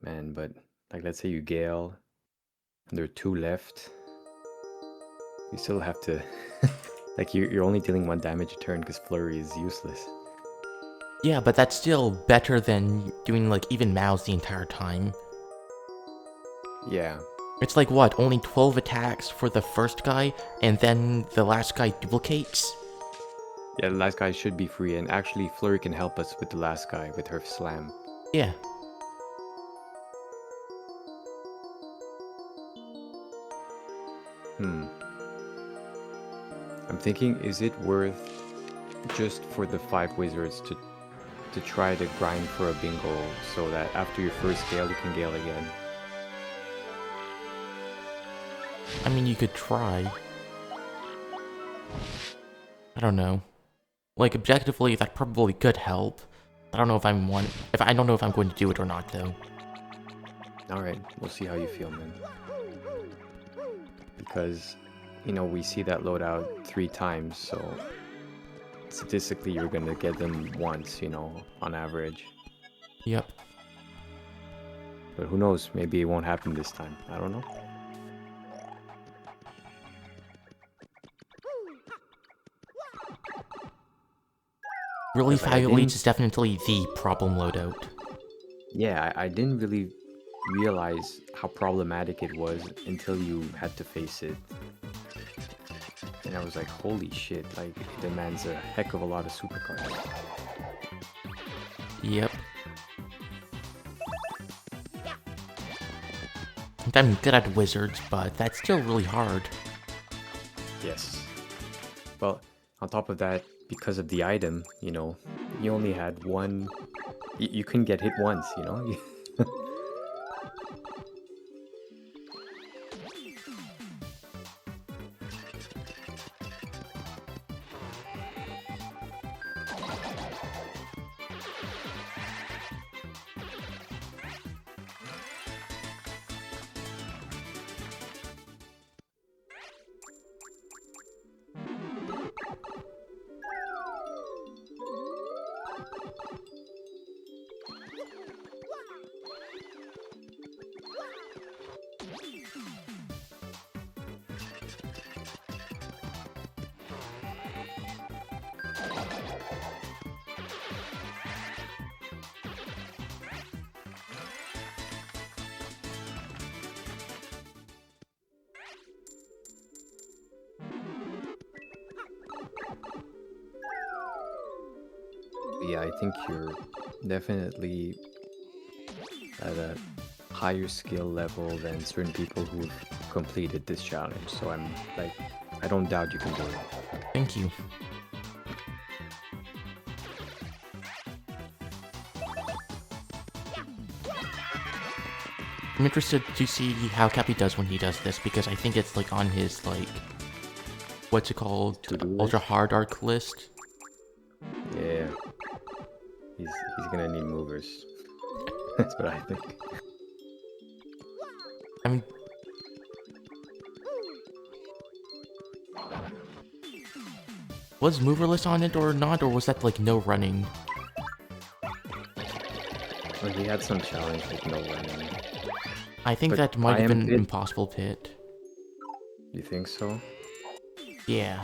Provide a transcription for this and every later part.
man. But like, let's say you Gale, and there are 2 left. You still have to, like, you're only dealing 1 damage a turn because Flurry is useless. Yeah, but that's still better than doing like even Mouse the entire time. Yeah. It's like what, only 12 attacks for the first guy, and then the last guy duplicates? Yeah, the last guy should be free, and actually Flurry can help us with the last guy with her slam. Yeah. I'm thinking, is it worth just for the 5 wizards to try to grind for a bingo so that after your first Gale you can Gale again? I mean, you could try. I don't know. Like, objectively, that probably could help. I don't know if I don't know if I'm going to do it or not, though. Alright, we'll see how you feel, man. Because, you know, we see that loadout 3 times, so statistically you're gonna get them once, you know, on average. Yep. But who knows, maybe it won't happen this time. I don't know. Really, Like, 5 elites is definitely the problem loadout. Yeah, I didn't really realize how problematic it was until you had to face it. And I was like, holy shit, like, it demands a heck of a lot of supercards. Yep. I'm good at wizards, but that's still really hard. Yes. Well, on top of that, because of the item, you know, you only had one... You couldn't get hit once, you know? Yeah, I think you're definitely at a higher skill level than certain people who've completed this challenge. So I'm like, I don't doubt you can do it. Thank you. I'm interested to see how Cappy does when he does this, because I think it's like on his, like, what's it called? Ultra hard arc list. Yeah. He's gonna need movers. That's what I think. I mean, was moverless on it or not, or was that like no running? Well, he had some challenge with no running. I think But that might have been Pit? Impossible Pit. You think so? Yeah.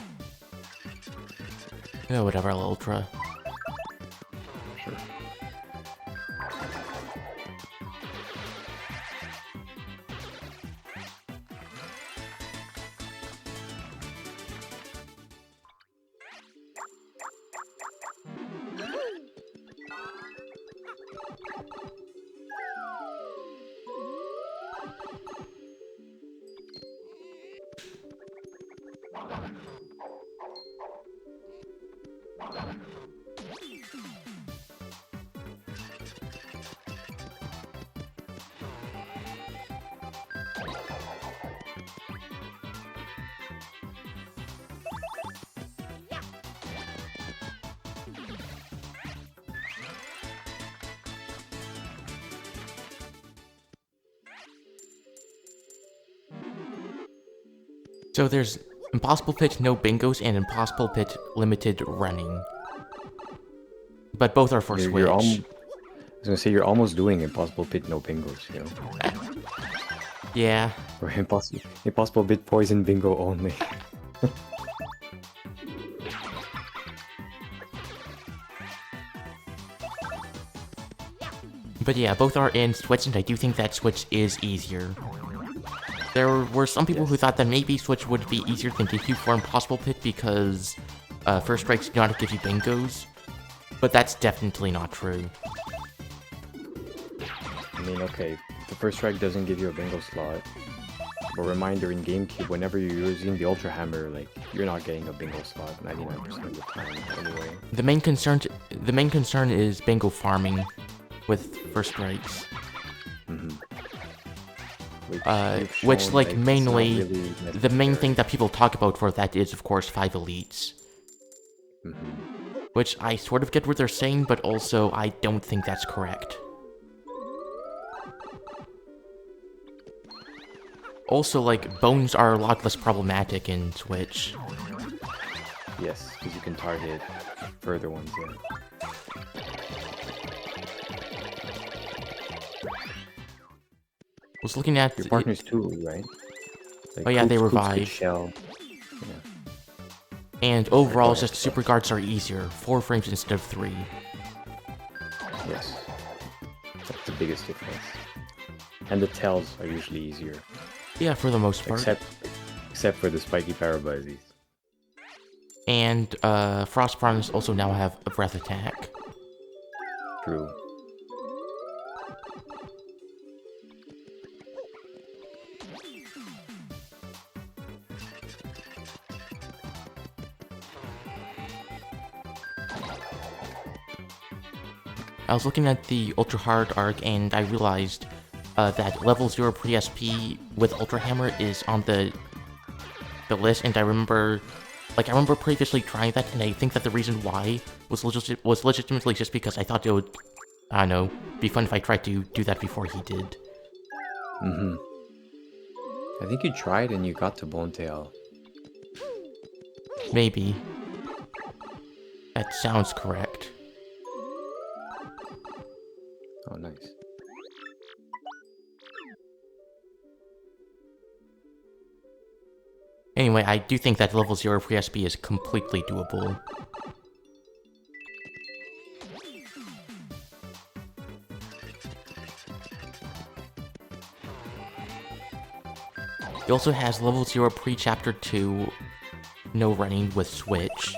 Oh, whatever, Ultra. Sure. So there's Impossible Pit no bingos and Impossible Pit limited running. But both are for Switch. was gonna say you're almost doing Impossible Pit no bingos, you know? Yeah. Or Impossible Pit poison bingo only. But yeah, both are in Switch, and I do think that Switch is easier. There were some people who thought that maybe Switch would be easier than GameCube for Impossible Pit because First Strikes do not give you bingos, but that's definitely not true. I mean, okay, the First Strike doesn't give you a bingo slot. But reminder, in GameCube, whenever you're using the Ultra Hammer, like, you're not getting a bingo slot 99% of the time anyway. The main concern is bingo farming with First Strikes. Which like mainly really the main thing that people talk about for that is of course 5 elites. Which I sort of get what they're saying, but also I don't think that's correct. Also, like, bones are a lot less problematic in Switch. Yes, because you can target further ones, yeah. Was looking at your partners too, right? Like oh yeah, they Coops could revive. Shell. Yeah. And overall, just super guards are easier, 4 frames instead of 3. Yes, that's the biggest difference. And the tells are usually easier. Yeah, for the most part. Except for the spiky Parabizes. And Frost Bronze also now have a breath attack. True. I was looking at the Ultra Hard arc and I realized that level 0 PSP with Ultra Hammer is on the list, and I remember previously trying that, and I think that the reason why was legitimately just because I thought it would, I don't know, be fun if I tried to do that before he did. I think you tried and you got to Bonetail. Maybe. That sounds correct. Oh, nice. Anyway, I do think that level 0 PSP is completely doable. He also has level 0 pre-chapter 2 no running with Switch.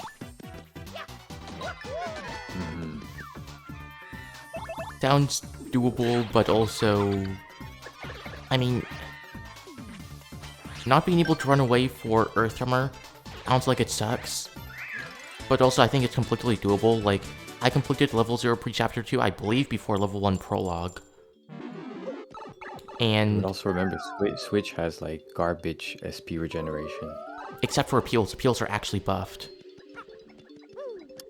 Sounds doable, but also, I mean, not being able to run away for Earthhammer sounds like it sucks, but also I think it's completely doable. Like, I completed level 0 pre-chapter 2, I believe, before level 1 prologue. And but also remember, Switch has like garbage SP regeneration. Except for appeals. Appeals are actually buffed.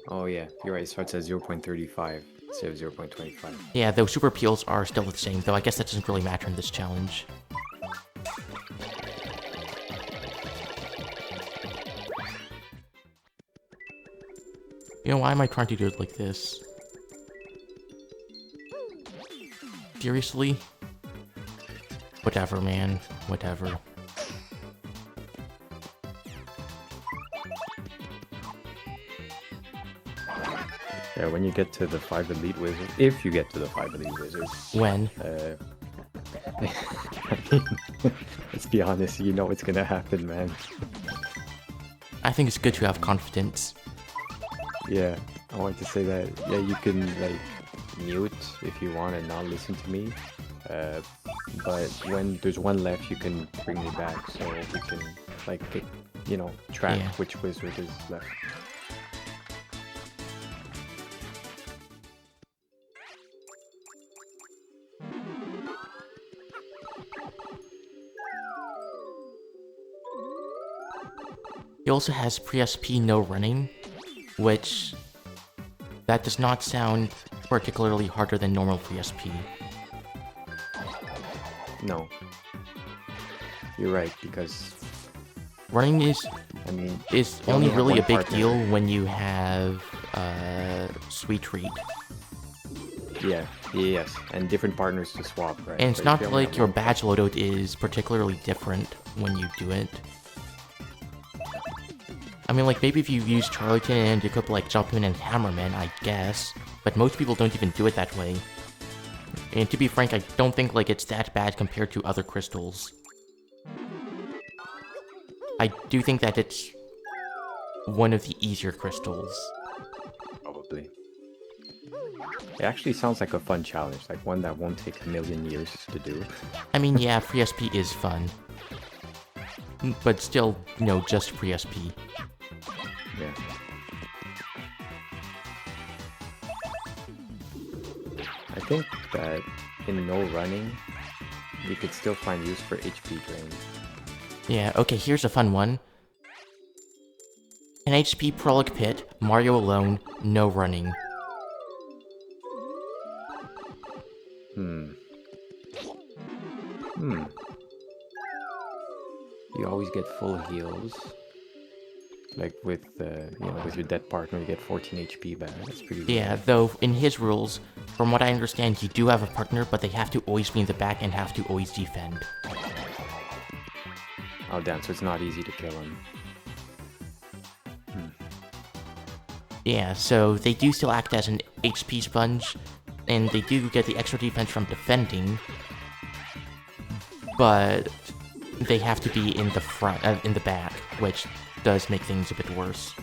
Oh yeah, you're right, it starts at 0.35 instead of 0.25. Yeah, those super appeals are still the same, though I guess that doesn't really matter in this challenge. You know, why am I trying to do it like this? Seriously? Whatever, man. Whatever. Yeah, when you get to the 5 Elite Wizards, if you get to the 5 Elite Wizards. When? I mean, let's be honest, you know it's gonna happen, man. I think it's good to have confidence. Yeah, I want to say that, yeah, you can, like, mute if you want and not listen to me. But when there's one left, you can bring me back so we can, like, you know, track which wizard is left. He also has pre-SP no running, which that does not sound particularly harder than normal pre-SP. No. You're right, because running is, I mean, is only really a big deal when you have Sweet Treat. Yeah, yes, and different partners to swap, right? And it's But if not you only like have your one badge loadout is particularly different when you do it. I mean, like, maybe if you use Charlton and you could, like, Jumpman and Hammerman, I guess. But most people don't even do it that way. And to be frank, I don't think, like, it's that bad compared to other crystals. I do think that it's one of the easier crystals. probably. It actually sounds like a fun challenge, like one that won't take a million years to do. I mean, yeah, free SP is fun. But still, you know, just free SP. Yeah. I think that in no running, you could still find use for HP drain. Yeah, okay, here's a fun one. An HP Prologue Pit, Mario alone, no running. You always get full heals. Like with with your dead partner, you get 14 HP back. That's pretty good. Yeah, though, in his rules, from what I understand, you do have a partner, but they have to always be in the back and have to always defend. Oh damn, so it's not easy to kill him. Yeah, so they do still act as an HP sponge, and they do get the extra defense from defending, but they have to be in the front, in the back, which does make things a bit worse.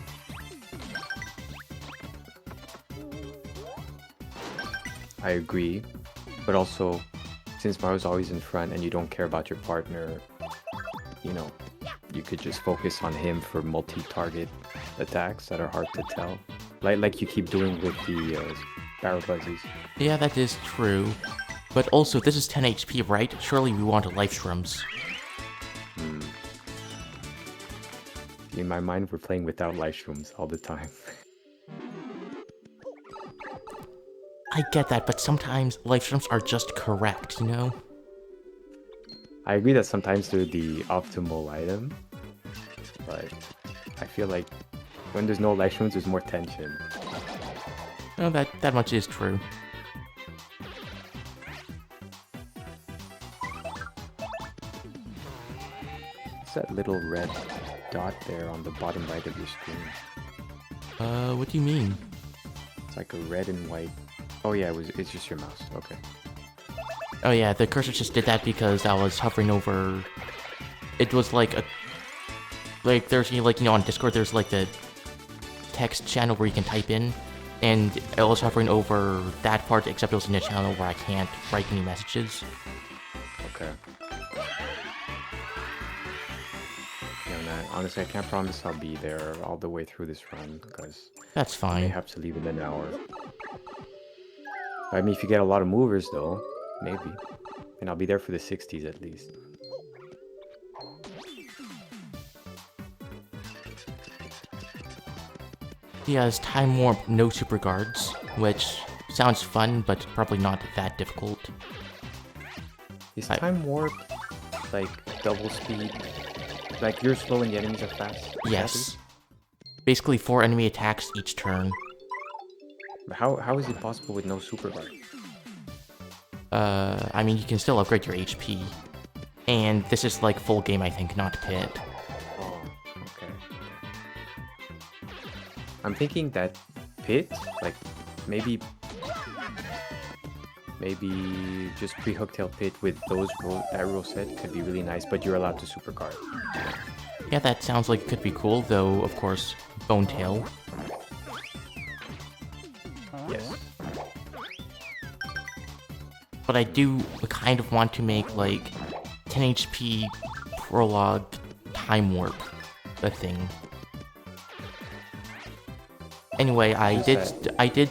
I agree, but also, since Mario's always in front and you don't care about your partner, you know, you could just focus on him for multi-target attacks that are hard to tell. Like you keep doing with the Barrel Buzzies. Yeah, that is true. But also, this is 10 HP, right? Surely we want life shrooms. In my mind, we're playing without life shrooms all the time. I get that, but sometimes life shrooms are just correct, you know? I agree that sometimes they're the optimal item, but I feel like when there's no life shrooms, there's more tension. No, that much is true. What's that little red dot there on the bottom right of your screen? What do you mean? It's like a red and white. Oh yeah, it's just your mouse. Okay. Oh yeah, the cursor just did that because I was hovering over... It was like a... Like, there's, like, you know, on Discord, there's like the text channel where you can type in, and I was hovering over that part, except it was in a channel where I can't write any messages. Okay. Yeah, man, honestly, I can't promise I'll be there all the way through this run, because That's I may fine. have to leave in an hour. I mean, if you get a lot of movers, though, maybe. And I'll be there for the 60s at least. He has Time Warp, no Super Guards, which sounds fun, but probably not that difficult. Is Time Warp, like, double speed? Like, you're slow and the enemies are fast? Yes. Basically 4 enemy attacks each turn. But how is it possible with no super guard? I mean, you can still upgrade your HP. And this is like full game, I think, not pit. Oh, okay. I'm thinking that pit, like, maybe just pre-hooktail pit with that rule set could be really nice, but you're allowed to super guard. Yeah, that sounds like it could be cool, though, of course, Bone Tail. Yes. But I do kind of want to make, like, 10 HP Prologue Time Warp a thing. Anyway, I did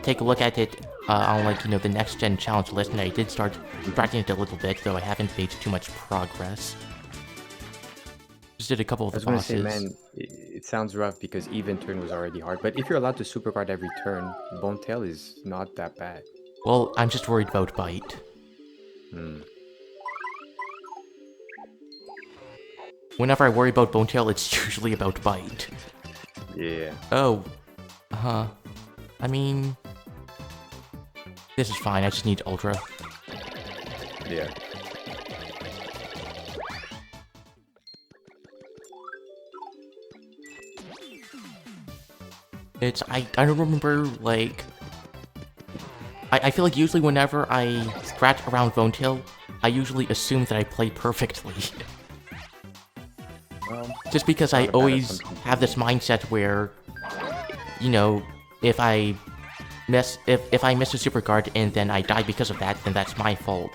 take a look at it on, like, you know, the next gen challenge list, and I did start practicing it a little bit, though I haven't made too much progress. Just did a couple of the bosses. I was gonna say, man, it sounds rough because even turn was already hard, but if you're allowed to super guard every turn, Bone Tail is not that bad. Well, I'm just worried about Bite. Whenever I worry about Bone Tail, it's usually about Bite. Yeah. Oh. I mean... This is fine, I just need Ultra. Yeah. I don't remember, like... I feel like usually whenever I scratch around Vonetail, I usually assume that I play perfectly. Just because I always have this mindset where, you know, if I miss a super guard and then I die because of that, then that's my fault.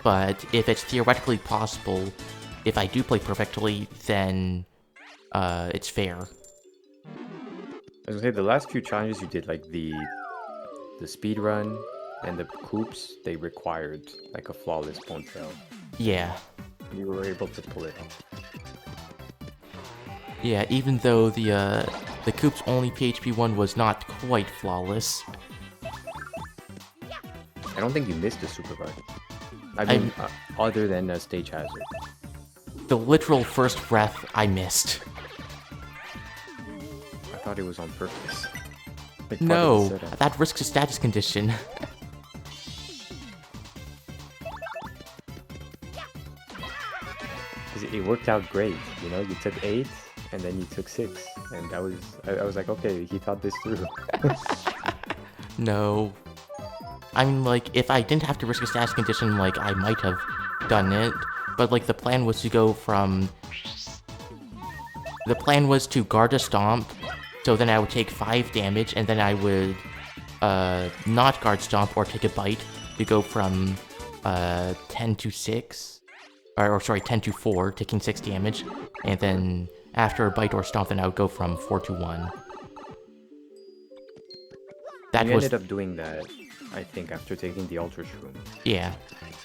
But if it's theoretically possible, if I do play perfectly, then it's fair. I was gonna say, the last few challenges you did, like the speed run and the coops, they required like a flawless ponytail. Yeah. You were able to pull it off. Yeah, even though the Coop's only PHP 1 was not quite flawless. I don't think you missed a super guard. I mean, other than a stage hazard. The literal first breath I missed. I thought it was on purpose. Like, No, that risks a status condition. It worked out great, you know? You took 8, and then you took 6. And that was... I was like, okay, he thought this through. No. I mean, like, if I didn't have to risk a status condition, like, I might have done it. But, like, the plan was to go from... The plan was to guard a stomp, so then I would take 5 damage, and then I would not guard stomp or take a bite to go from 10 to 6. Or sorry, 10 to 4, taking 6 damage. And then after a bite or stomp, then I would go from 4 to 1. You ended up doing that, I think, after taking the Ultra Shroom. Yeah.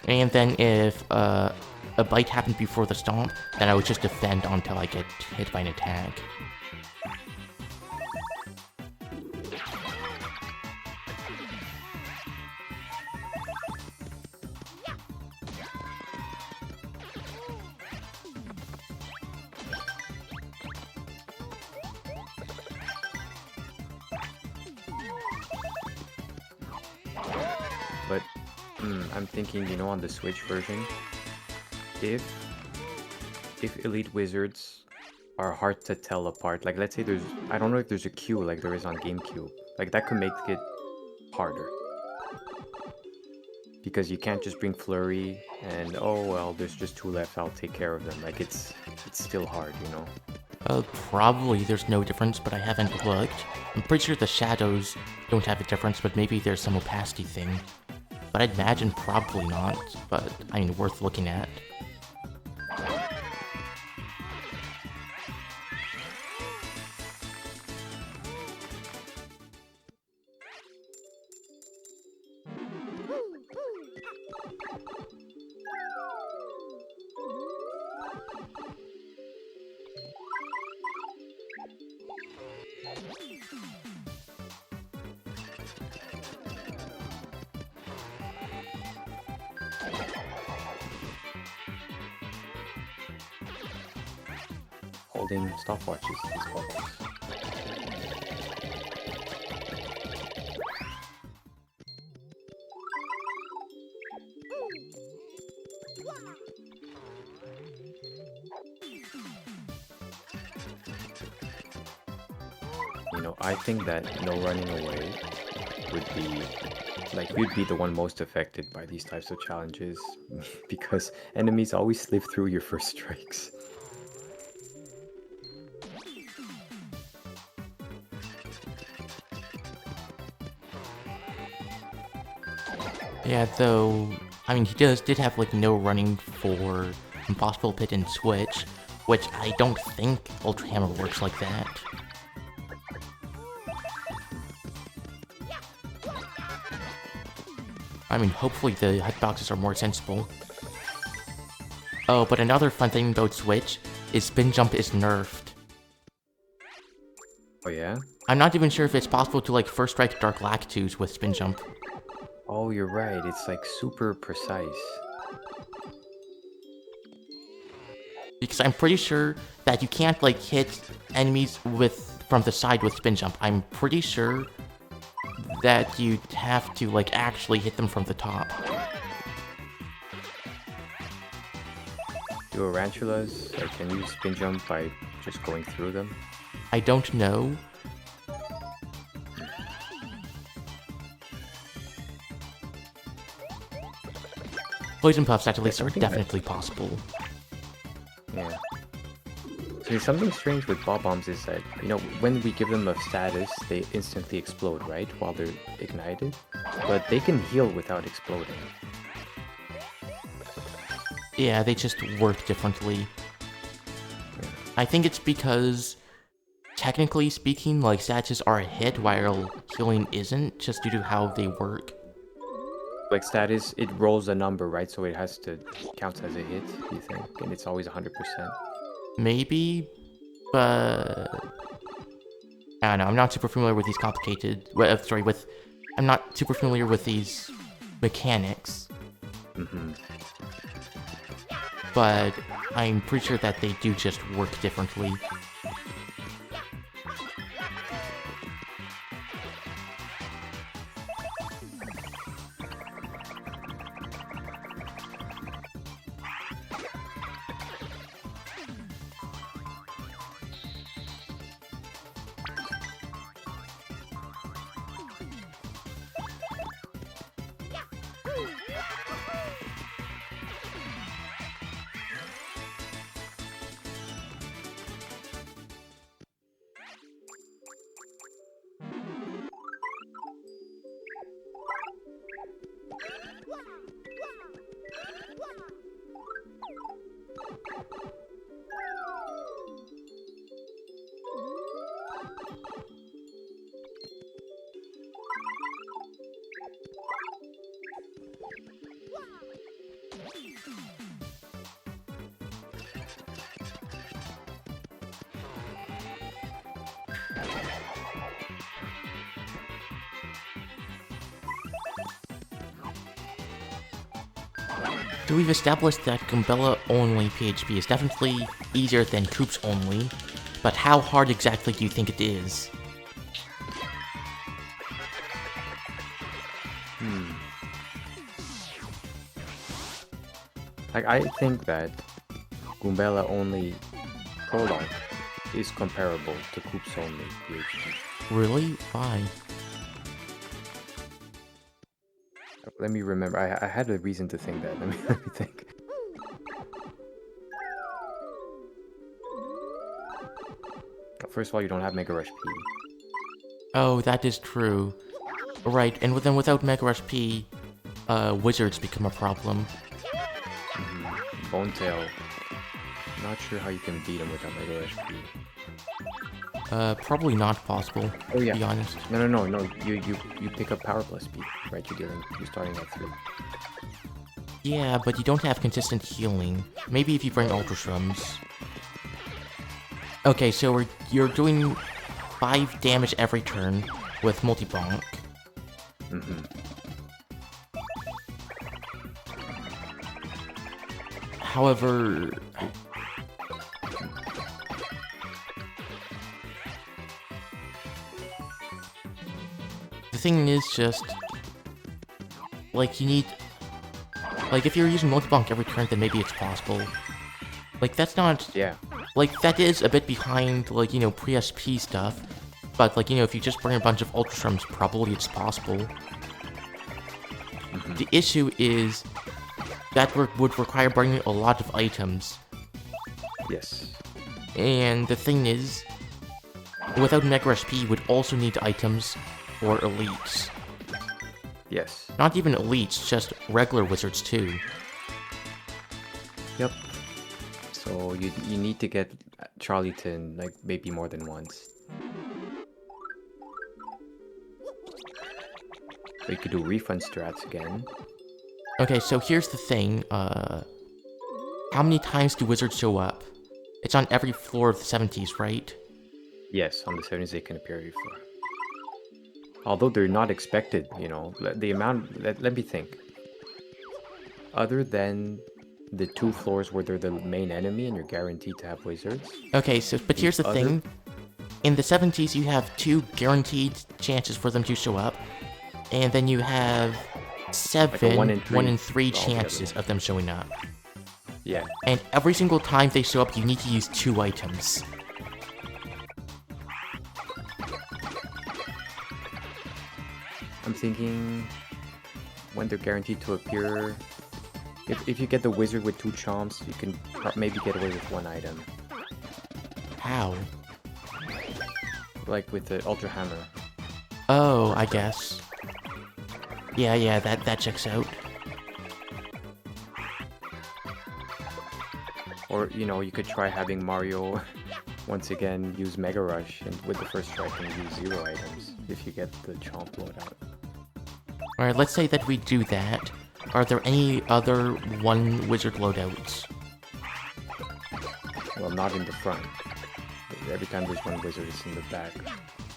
And then if a bite happened before the stomp, then I would just defend until I get hit by an attack. But I'm thinking, you know, on the Switch version, if Elite Wizards are hard to tell apart, like let's say there's, I don't know if there's a queue like there is on GameCube, like that could make it harder. Because you can't just bring Flurry and, oh well, there's just 2 left, I'll take care of them. Like it's still hard, you know? Probably there's no difference, but I haven't looked. I'm pretty sure the shadows don't have a difference, but maybe there's some opacity thing. But I'd imagine probably not, but I mean, worth looking at. Holding stopwatches is bubbles. You know, I think that no running away would be, like, you'd be the one most affected by these types of challenges because enemies always slip through your first strikes. Yeah, though, I mean, he did have, like, no running for Impossible Pit and Switch, which I don't think Ultra Hammer works like that. I mean, hopefully the hitboxes are more sensible. Oh, but another fun thing about Switch is Spin Jump is nerfed. Oh yeah? I'm not even sure if it's possible to, like, first strike Dark Lactus with Spin Jump. Oh, you're right. It's like super precise. Because I'm pretty sure that you can't, like, hit enemies from the side with Spin Jump. I'm pretty sure that you'd have to, like, actually hit them from the top. Do tarantulas, like, can you spin jump by just going through them? I don't know. Poison puffs at least are definitely possible. Yeah. So something strange with bob-bombs is that, you know, when we give them a status, they instantly explode, right? While they're ignited. But they can heal without exploding. Yeah, they just work differently. Yeah. I think it's because, technically speaking, like, statuses are a hit while healing isn't, just due to how they work. Like status, it rolls a number, right? So it has to count as a hit, you think? And it's always 100%. Maybe, but I don't know. I'm not super familiar with these complicated. I'm not super familiar with these mechanics. But I'm pretty sure that they do just work differently. So we've established that Goombella only PHP is definitely easier than Koops only, but how hard exactly do you think it is? Like, I think that Goombella only Prologue is comparable to Koops only PHP. Really? Why? Let me remember. I had a reason to think that. Let me think. First of all, you don't have Mega Rush P. Oh, that is true. Right, and then without Mega Rush P, wizards become a problem. Bone Tail. Not sure how you can beat him without Mega Rush P. Probably not possible, Oh yeah. to be honest. No. You pick up Power Plus P, right? You're starting at 3. Yeah, but you don't have consistent healing. Maybe if you bring Ultra Shrooms. Okay, so you're doing 5 damage every turn with multi-bonk. However, the thing is just, like, you need, like, if you're using multi-bonk every turn, then maybe it's possible. Like, that's not, Yeah. like, that is a bit behind, like, you know, pre-SP stuff, but, like, you know, if you just bring a bunch of Ultra Shrooms, probably it's possible. The issue is that would require bringing a lot of items. Yes. And the thing is, without Mega Rush P, you would also need items for elites. Yes. Not even elites, just regular wizards too. Yep. So you need to get Charlieton like maybe more than once. So you could do refund strats again. Okay, so here's the thing, how many times do wizards show up? It's on every floor of the 70s, right? Yes, on the 70s they can appear before. Although they're not expected, you know, the amount, let me think. Other than the 2 floors where they're the main enemy and you're guaranteed to have wizards. Okay, so, but here's the thing. In the 70s, you have 2 guaranteed chances for them to show up. and then you have seven, one in three 1 in 3 altogether. chances of them showing up. Yeah. And every single time they show up, you need to use 2 items. I'm thinking when they're guaranteed to appear. If you get the wizard with 2 chomps, you can maybe get away with 1 item. How? Like with the Ultra Hammer. Oh, I guess. Yeah, that checks out. Or, you know, you could try having Mario once again use Mega Rush and with the first strike and use 0 items if you get the chomp loadout. Alright, let's say that we do that. Are there any other 1 wizard loadouts? Well, not in the front. Every time there's 1 wizard, it's in the back.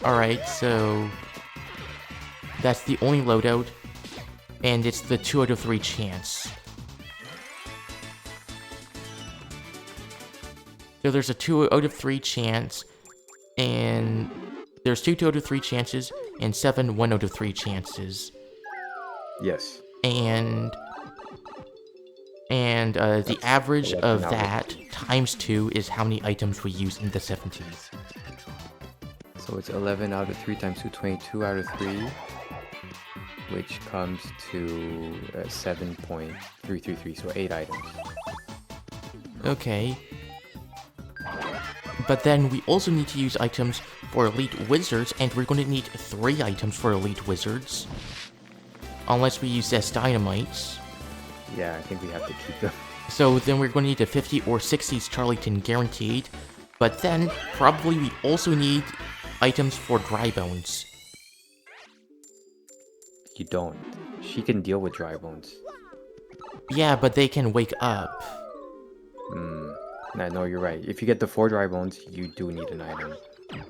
Alright, so... that's the only loadout, and it's the 2 out of 3 chance. So there's a 2 out of 3 chance, and there's 2 out of 3 chances, and 7 1 out of 3 chances. Yes. And the average of that times 2 is how many items we use in the 70s. So it's 11 out of 3 times 2, 22 out of 3, which comes to 7.333, so 8 items. Okay. But then we also need to use items for Elite Wizards, and we're going to need 3 items for Elite Wizards. Unless we use Zest Dynamites. Yeah, I think we have to keep them. So then we're going to need a 50 or 60s Charlatan guaranteed. But then, probably we also need items for Dry Bones. You don't. She can deal with Dry Bones. Yeah, but they can wake up. No, you're right. If you get the 4 Dry Bones, you do need an item.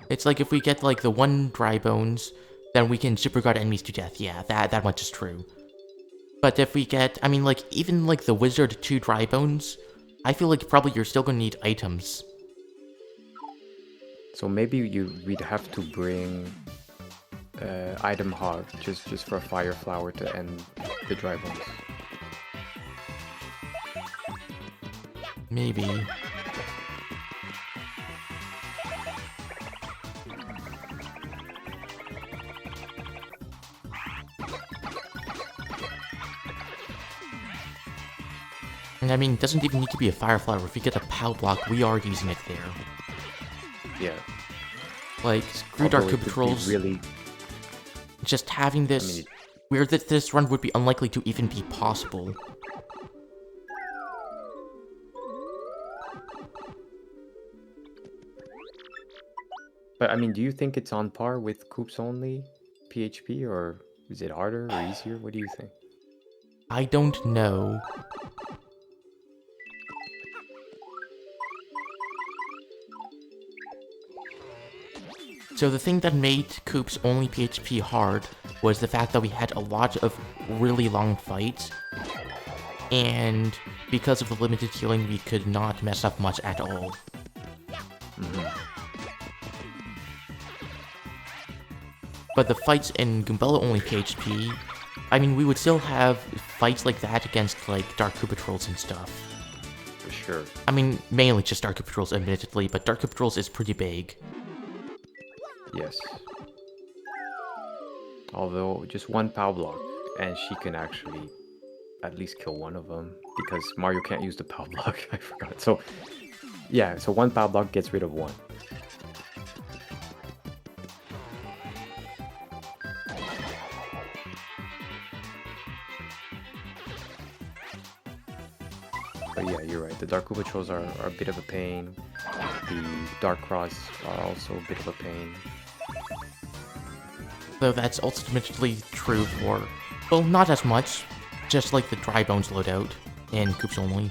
It's like if we get like the 1 Dry Bones, then we can super guard enemies to death. Yeah, that much is true. But if we get, I mean, like, even like the Wizard 2 Dry Bones, I feel like probably you're still gonna need items. So maybe we'd have to bring Item Hog just for a Fire Flower to end the Dry Bones. Maybe. And I mean, it doesn't even need to be a Fire Flower. If we get a POW block, we are using it there. Yeah. Like, screw Dark Cube Patrols. Really... Just having this... I mean, weird that this run would be unlikely to even be possible. But I mean, do you think it's on par with Coops only PHP, or is it harder or easier? What do you think? I don't know. So the thing that made Coops only PHP hard was the fact that we had a lot of really long fights, and because of the limited healing, we could not mess up much at all. But the fights in Goombella only PHP, I mean, we would still have fights like that against, like, Dark Koopa Trolls and stuff. For sure. I mean, mainly just Dark Koopa Trolls, admittedly, but Dark Koopa Trolls is pretty big. Yes. Although, just 1 POW block, and she can actually at least kill 1 of them, because Mario can't use the POW block, I forgot. So, yeah, so 1 POW block gets rid of 1. But yeah, you're right. The Dark Koopa Trolls are a bit of a pain. The Dark Cross are also a bit of a pain. Though that's ultimately true for, well, not as much, just like the Dry Bones loadout in Coops only.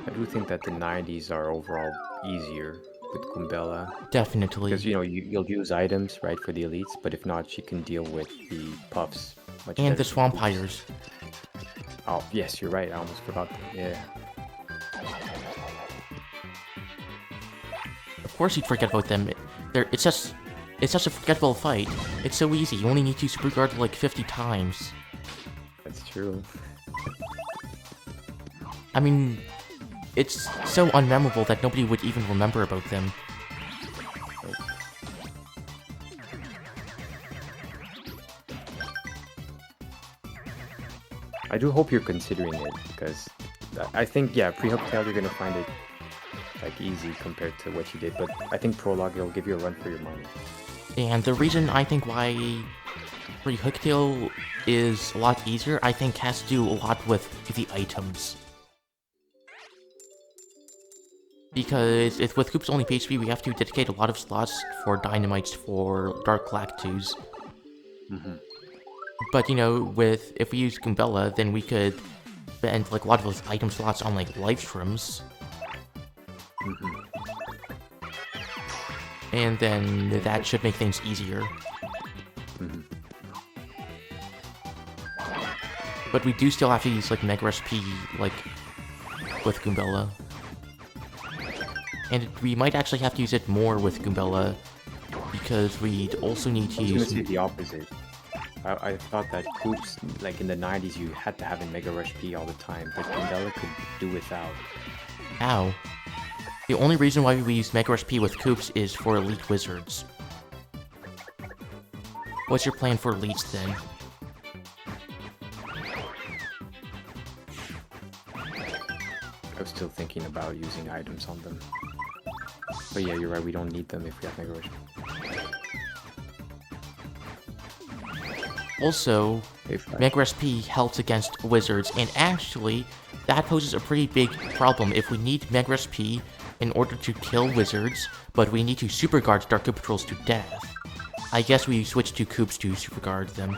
I do think that the 90s are overall easier with Goombella. Definitely. Because, you know, you'll use items, right, for the elites, but if not, she can deal with the puffs much And better the than swamp Coops. hires. Oh, yes, you're right. I almost forgot them. Yeah. Of course you'd forget about them. It's just a forgettable fight. It's so easy. You only need to super guard like 50 times. That's true. I mean, it's so unmemorable that nobody would even remember about them. I do hope you're considering it, because I think, yeah, pre-Hooktail you're gonna find it like easy compared to what you did, but I think Prologue will give you a run for your money. And the reason I think why Hooktail is a lot easier, I think has to do a lot with the items. Because with Coop's only PHP, we have to dedicate a lot of slots for Dynamites for Dark Lactus. But, you know, if we use Goombella, then we could spend like a lot of those item slots on like life shrooms. And then that should make things easier. But we do still have to use like Mega SP like with Goombella. And we might actually have to use it more with Goombella because we'd also need to I was use... gonna say the opposite. I thought that Coops, like in the 90s, you had to have a Mega Rush P all the time, but Goombella could do without. Ow. The only reason why we use Mega SP with Coops is for Elite Wizards. What's your plan for Elites then? I was still thinking about using items on them. But yeah, you're right, we don't need them if we have Mega Rush P. Also, Mega SP helps against wizards, and actually, that poses a pretty big problem if we need Mega SP in order to kill wizards, but we need to super guard Dark Patrols to death. I guess we switch to Coops to super guard them.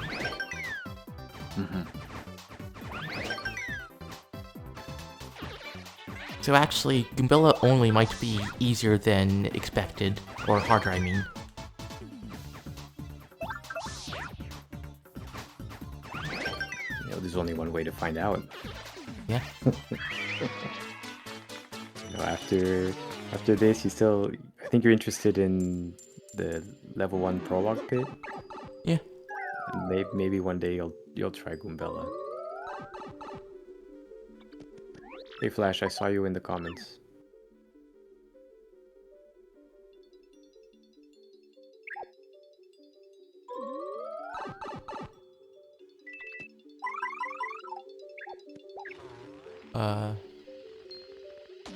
So actually, Goombella only might be easier than expected, or harder I mean. There's only one way to find out. Yeah. After this, you still... I think you're interested in the level 1 Prologue pit? Yeah. Maybe one day you'll try Goombella. Hey Flash, I saw you in the comments.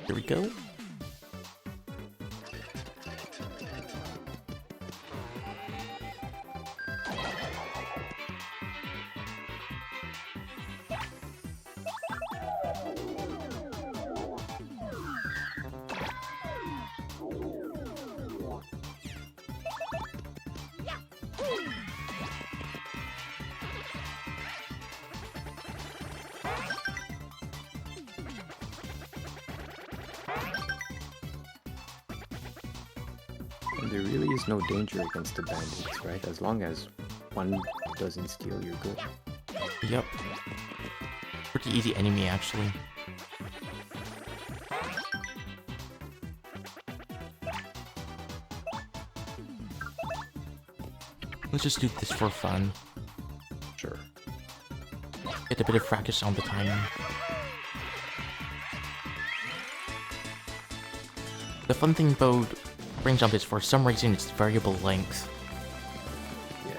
Here we go. And there really is no danger against the bandits, right? As long as one doesn't steal, you're good. Yep. Pretty easy enemy, actually. Let's just do this for fun. Sure. Get a bit of practice on the timing. The fun thing about Ring Jump is for some reason it's variable length. Yeah,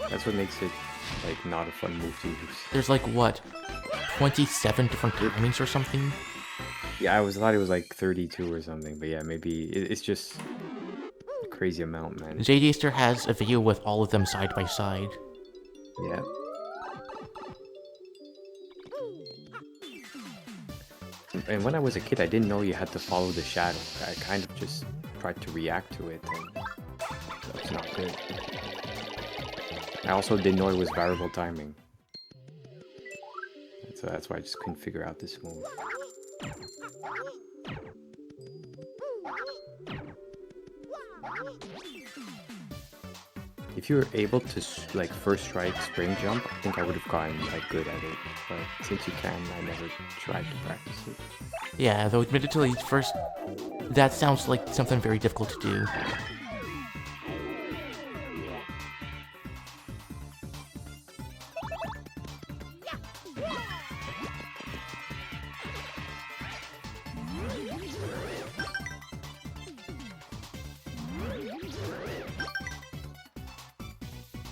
that's what makes it like not a fun move to use. There's like what, 27 different timings or something? Yeah, I thought it was like 32 or something, but yeah, maybe it's just a crazy amount, man. Zadiaster has a video with all of them side by side. Yeah. And when I was a kid, I didn't know you had to follow the shadow. I kind of just tried to react to it, and that's not good. I also didn't know it was variable timing. So that's why I just couldn't figure out this move. if you were able to like first strike spring jump, I think I would have gotten like good at it. But since you can, I never tried to practice it. Yeah, though admittedly, first, that sounds like something very difficult to do.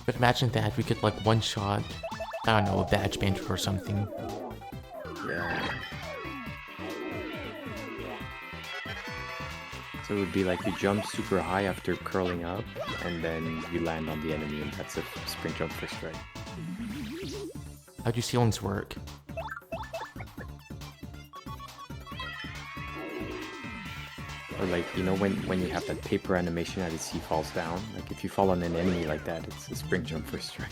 But imagine that, we could like one-shot, I don't know, a badge banter or something. Yeah. So it would be like you jump super high after curling up, and then you land on the enemy, and that's a spring jump first strike. How do ceilings work? Or like, you know, when you have that paper animation that he falls down, like if you fall on an enemy like that, it's a spring jump first strike.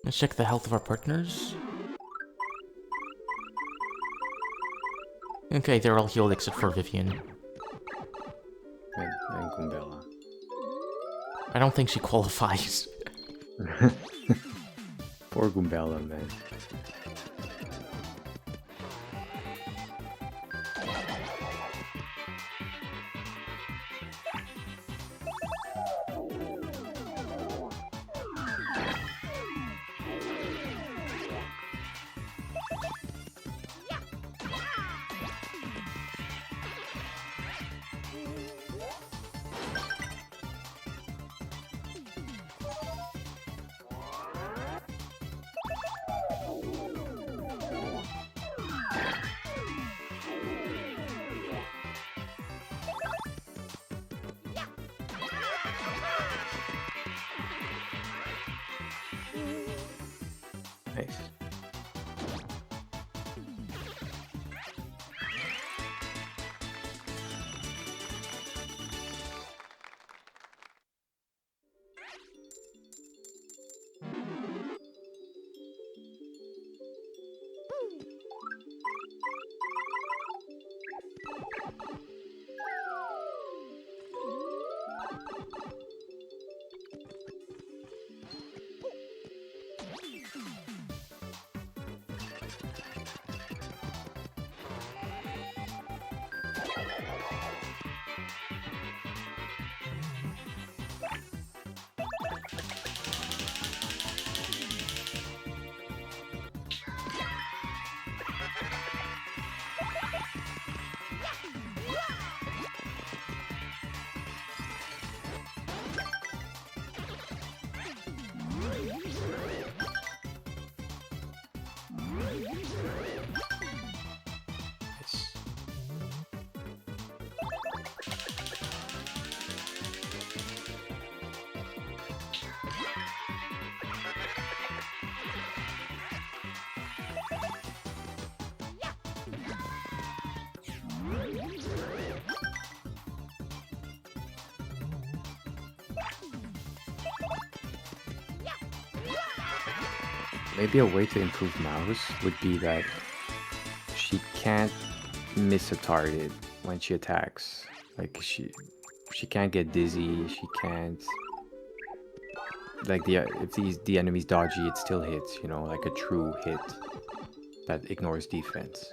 Let's check the health of our partners. Okay, they're all healed except for Vivian. And Gumbella. I don't think she qualifies. Poor Gumbella, man. Nice. Maybe a way to improve Mouse would be that she can't miss a target when she attacks. Like she can't get dizzy. She can't like if the enemy's dodgy, it still hits. You know, like a true hit that ignores defense.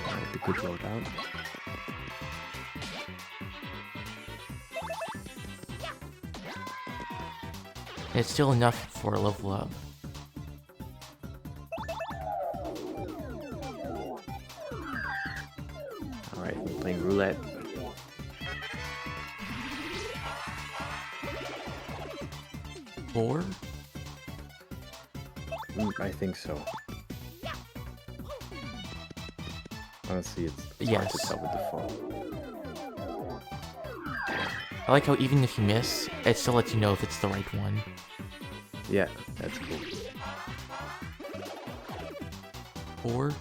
Might be good loadout. It's still enough for a level up. roulette. Four? I think so. Honestly, it's hard to Yes. tell with the phone. I like how even if you miss, it still lets you know if it's the right one. Yeah, that's cool. 4?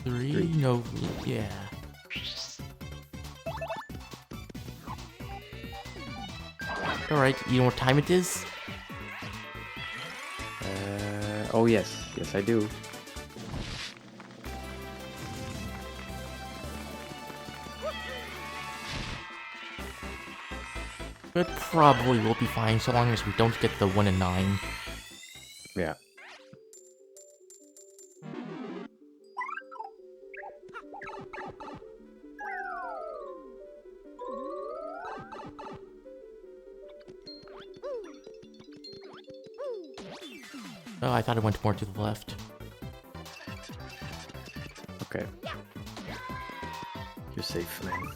Three? No, yeah. Alright, you know what time it is? Oh yes, yes I do. It probably will be fine so long as we don't get the 1 and 9. Yeah. Oh, I thought it went more to the left. Okay. You're safe, man.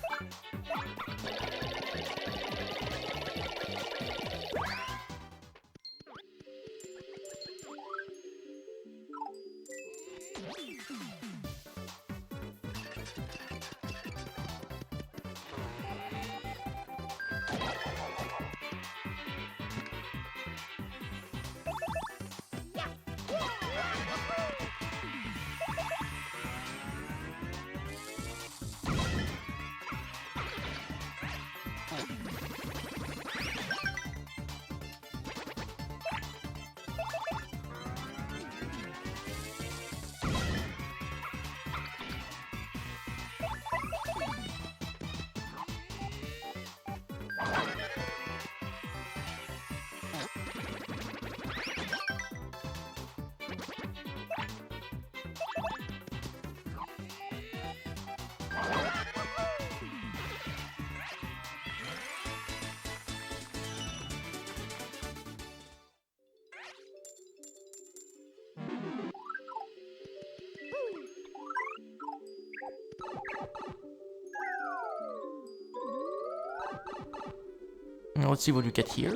Now let's see what we get here.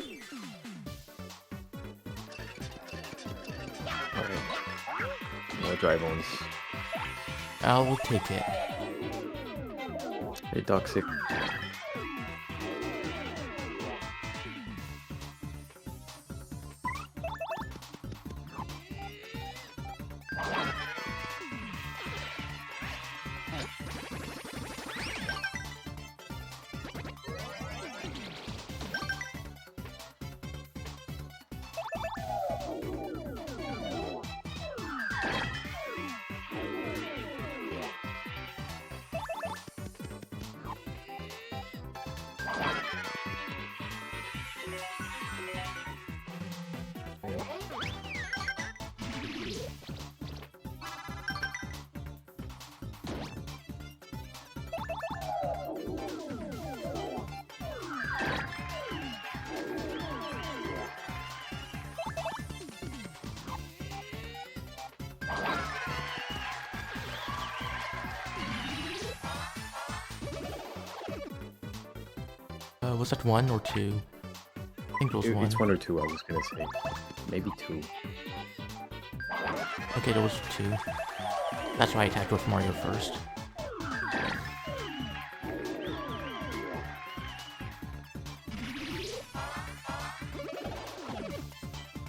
Alright. No drive ons. I will take it. Hey, Toxic. Was that 1 or 2? I think it was 1. It's 1 or 2, I was gonna say. Maybe 2. Okay, that was 2. That's why I attacked with Mario first.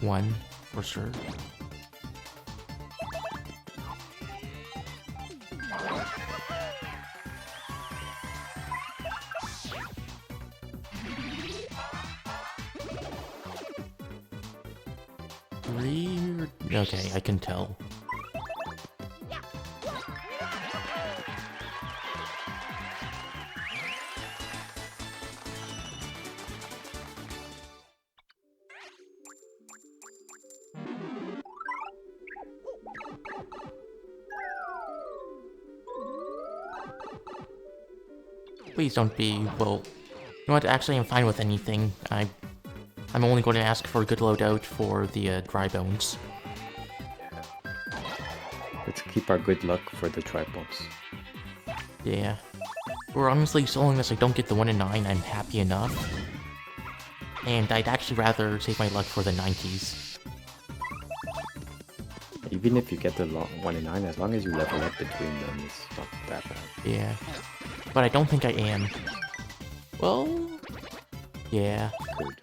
One, for sure. Three? Okay, I can tell. Please don't be, well, know what? Actually, I'm fine with anything. I'm only going to ask for a good loadout for the dry bones. Let's keep our good luck for the triples. Yeah. Or honestly, so long as I don't get the 1 in 9, I'm happy enough. And I'd actually rather save my luck for the 90s. Even if you get the 1 in 9, as long as you level up between them, it's not that bad. Yeah. But I don't think I am. Well... yeah. Good.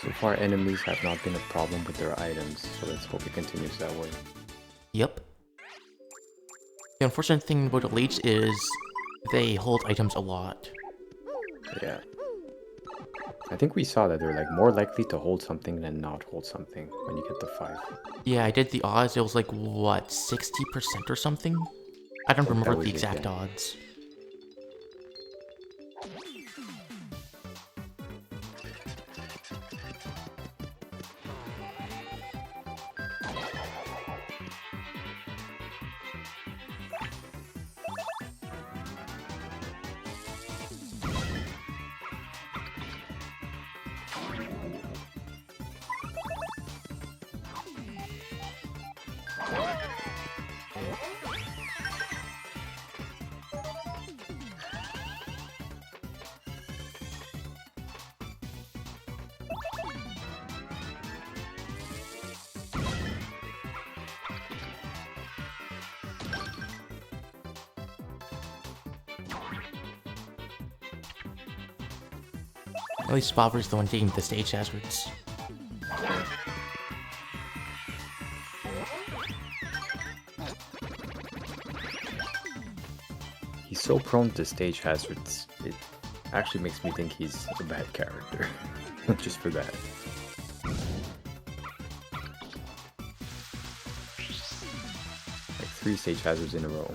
So far, enemies have not been a problem with their items, so let's hope it continues that way. Yep. The unfortunate thing about elites is they hold items a lot. Yeah. I think we saw that they're like more likely to hold something than not hold something when you get the 5. Yeah, I did the odds. It was like, what, 60% or something? I don't remember was the it, exact yeah. odds. At least Bobber's the one taking the stage hazards. He's so prone to stage hazards, it actually makes me think he's a bad character. Just for that. Like 3 stage hazards in a row.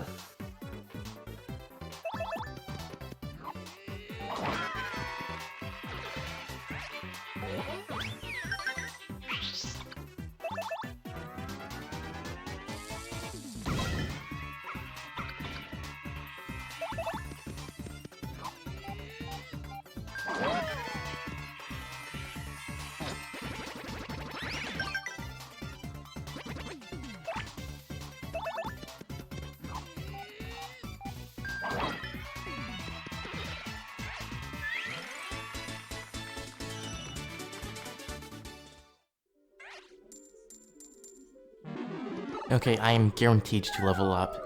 Okay, I am guaranteed to level up.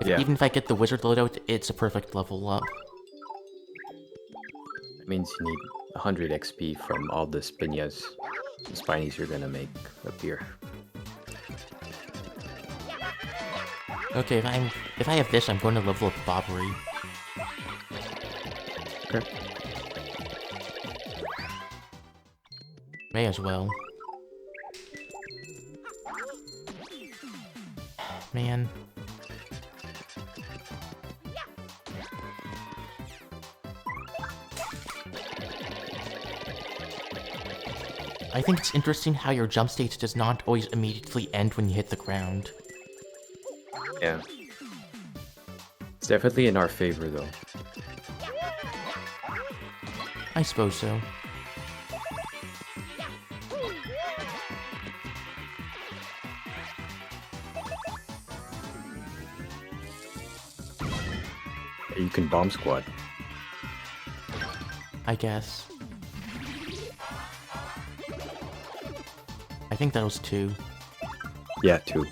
Yeah. Even if I get the wizard loadout, it's a perfect level up. That means you need 100 XP from all the spinias, the spinies you're gonna make appear. Okay, if I have this, I'm going to level up Bobbery. Okay. May as well. Man. I think it's interesting how your jump state does not always immediately end when you hit the ground. Yeah. It's definitely in our favor though. I suppose so. You can bomb squad. I guess. I think that was 2. Yeah, 2.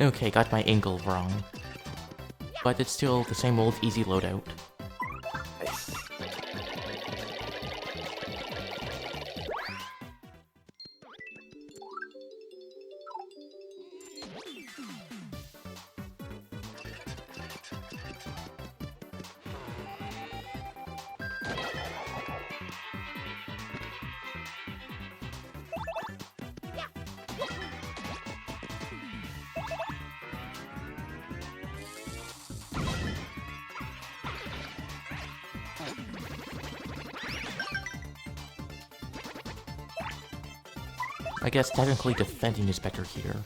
Okay, got my angle wrong. But it's still the same old easy loadout. Nice. I guess technically defending is better here.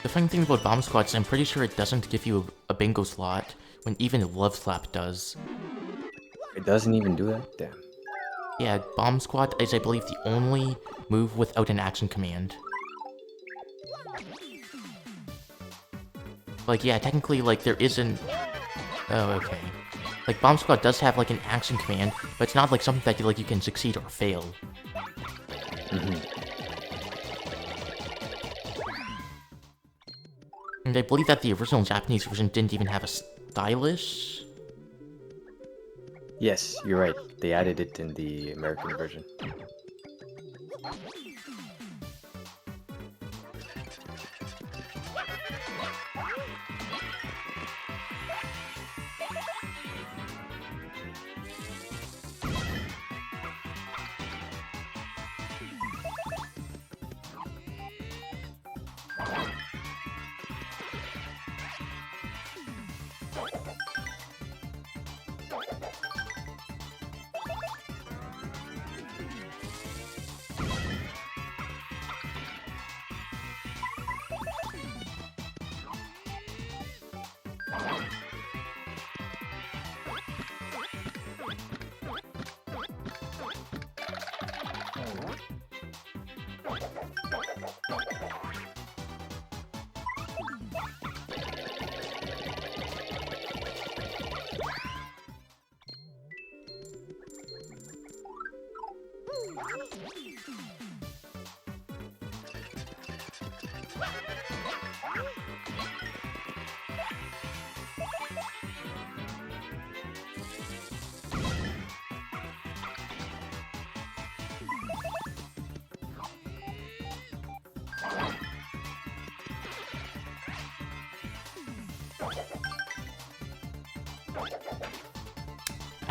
The funny thing about Bomb Squad is I'm pretty sure it doesn't give you a bingo slot, when even Love Slap does. It doesn't even do that? Damn. Yeah, Bomb Squad is, I believe, the only move without an action command. Like, yeah, technically, like, there isn't... Oh, okay. Like, Bomb Squad does have, like, an action command, but it's not, like, something that, like, you can succeed or fail. And I believe that the original Japanese version didn't even have a stylus. Yes, you're right. They added it in the American version.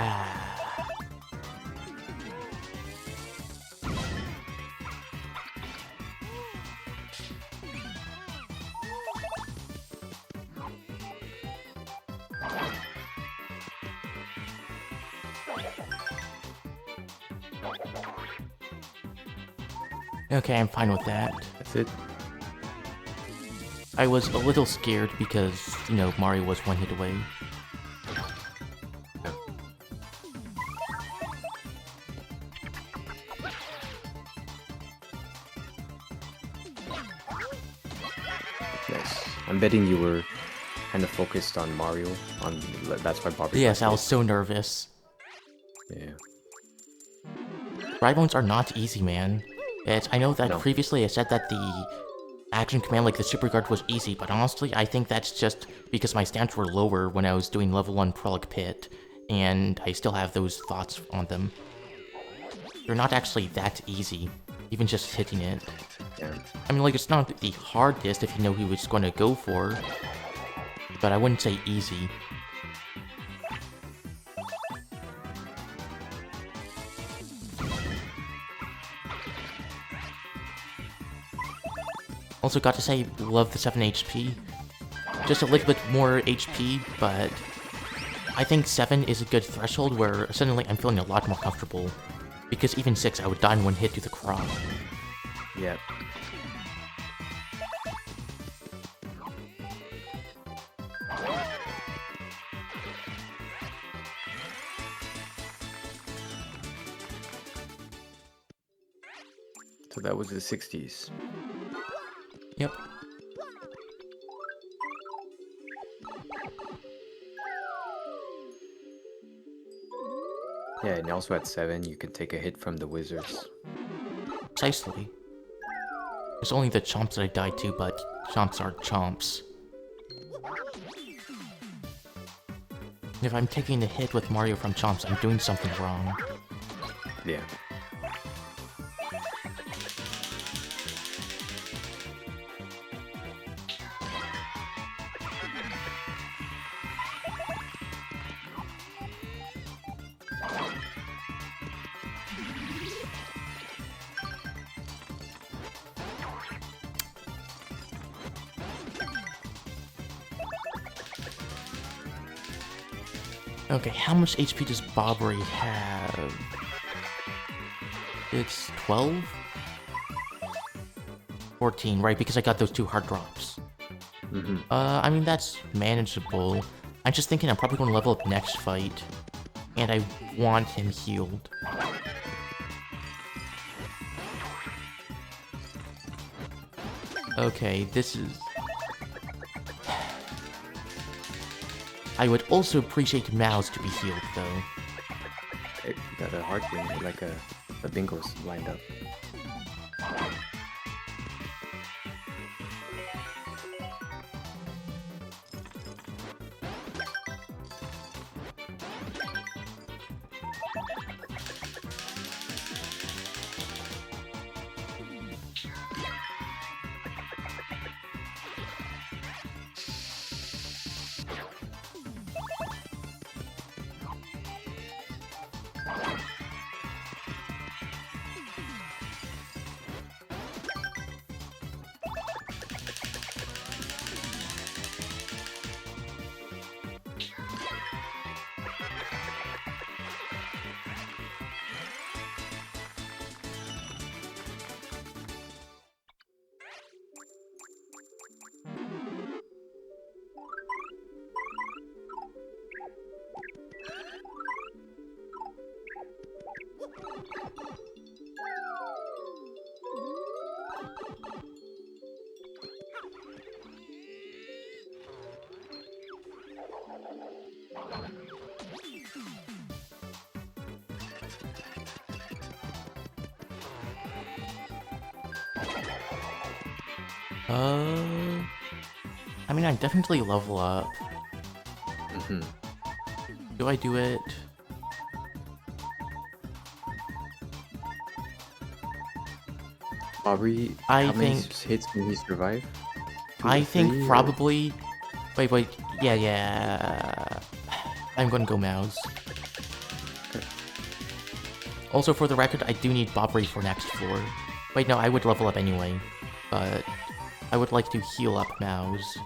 Ah. Okay, I'm fine with that. That's it. I was a little scared because, you know, Mario was one hit away. Nice. I'm betting you were kind of focused on Mario. That's why Bobby. Yes, I was so nervous. Yeah. Ride modes are not easy, man. I know that No. previously I said that the action command, like the super guard, was easy, but honestly, I think that's just because my stats were lower when I was doing level 1 Prologue Pit, and I still have those thoughts on them. They're not actually that easy, even just hitting it. Yeah. I mean, like, it's not the hardest if you know who it's going to go for, but I wouldn't say easy. Also, got to say, love the 7 HP. Just a little bit more HP, but I think 7 is a good threshold where suddenly I'm feeling a lot more comfortable. Because even 6, I would die in one hit to the crop. Yeah. So that was the 60s. Yep. Yeah, and also at 7, you could take a hit from the wizards. Precisely. It's only the chomps that I died to, but chomps are chomps. If I'm taking a hit with Mario from chomps, I'm doing something wrong. Yeah. Okay, how much HP does Bobbery have? It's 12? 14, right, because I got those 2 hard drops. I mean, that's manageable. I'm just thinking I'm probably going to level up next fight, and I want him healed. Okay, this is... I would also appreciate Mouse to be healed, though. It got a heart thing, like a bingo's lined up. I mean, I definitely level up. Do I do it? Aubrey, how many hits can he survive? I think probably... Wait, yeah. I'm gonna go Mouse. Okay. Also, for the record, I do need Bobbery for next floor. Wait, no, I would level up anyway, but I would like to heal up Mouse.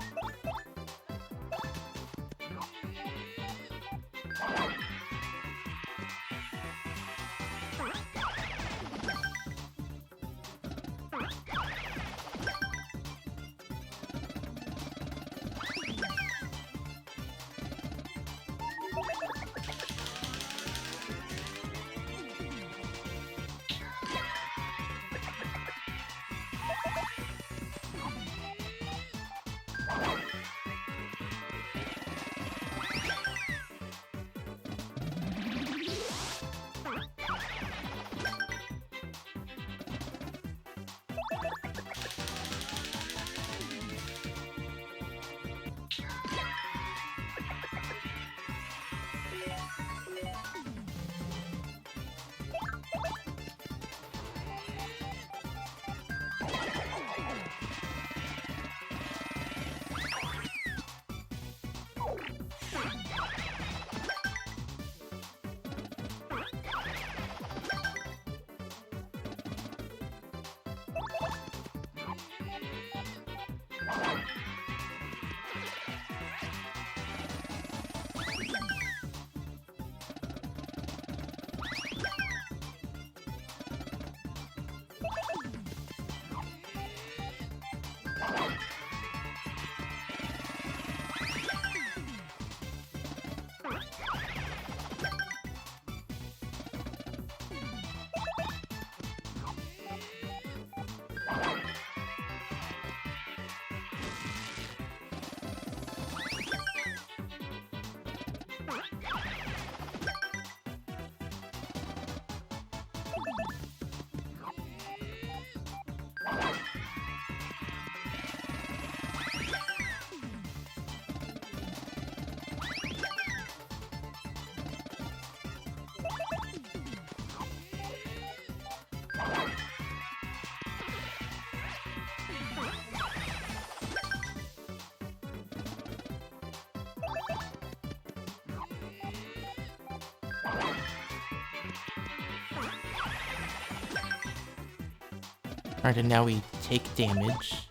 Alright, and now we take damage.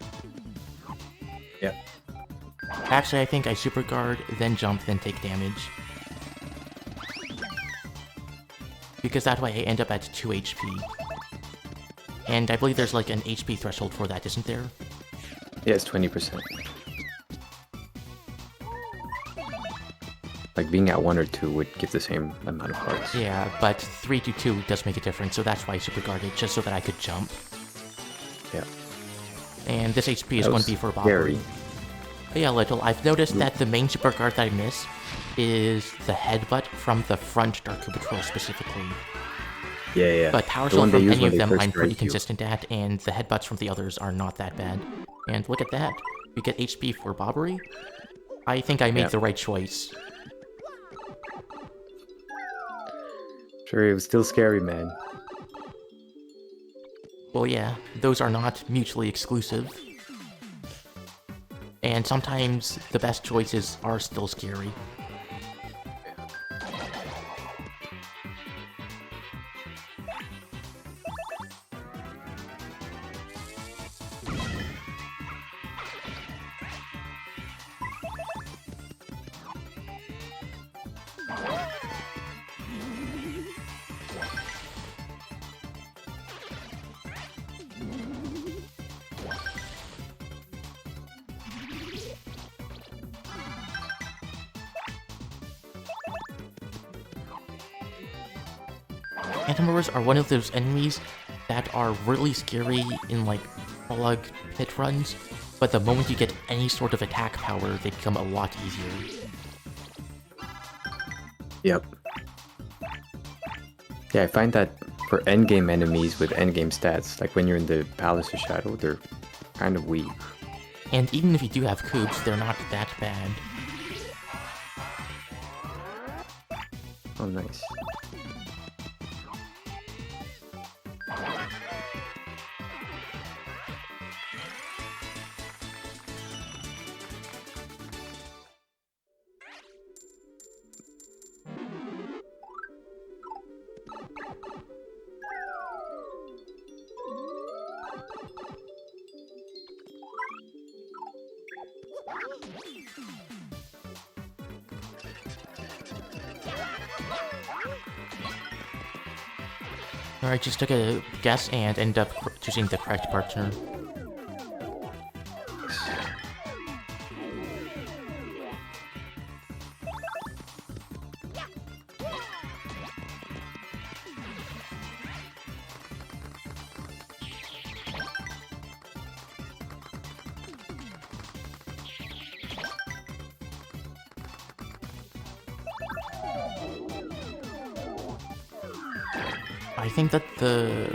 Yep. Actually, I think I super guard, then jump, then take damage. Because that way I end up at 2 HP. And I believe there's like an HP threshold for that, isn't there? Yeah, it's 20%. Like being at 1 or 2 would give the same amount of hearts. Yeah, but 3 to 2 does make a difference, so that's why I super guarded, just so that I could jump. Yeah. And this HP is That going was to be for scary. Bobbery. Yeah, Little, I've noticed that the main super guard that I miss is the headbutt from the front Dark Patrol specifically. Yeah, yeah. But Power The Shield one they from use any when of they them first I'm pretty strike you. consistent at, and the headbutts from the others are not that bad. And look at that. We get HP for Bobbery. I think I made Yeah. the right choice. Sure, it was still scary, man. Well, yeah, those are not mutually exclusive. And sometimes the best choices are still scary. Antimurus are one of those enemies that are really scary in like prologue pit runs, but the moment you get any sort of attack power, they become a lot easier. Yep. Yeah, I find that for endgame enemies with endgame stats, like when you're in the Palace of Shadow, they're kind of weak. And even if you do have coops, they're not that bad. Oh, nice. Alright, just took a guess and ended up choosing the correct partner. I think that the...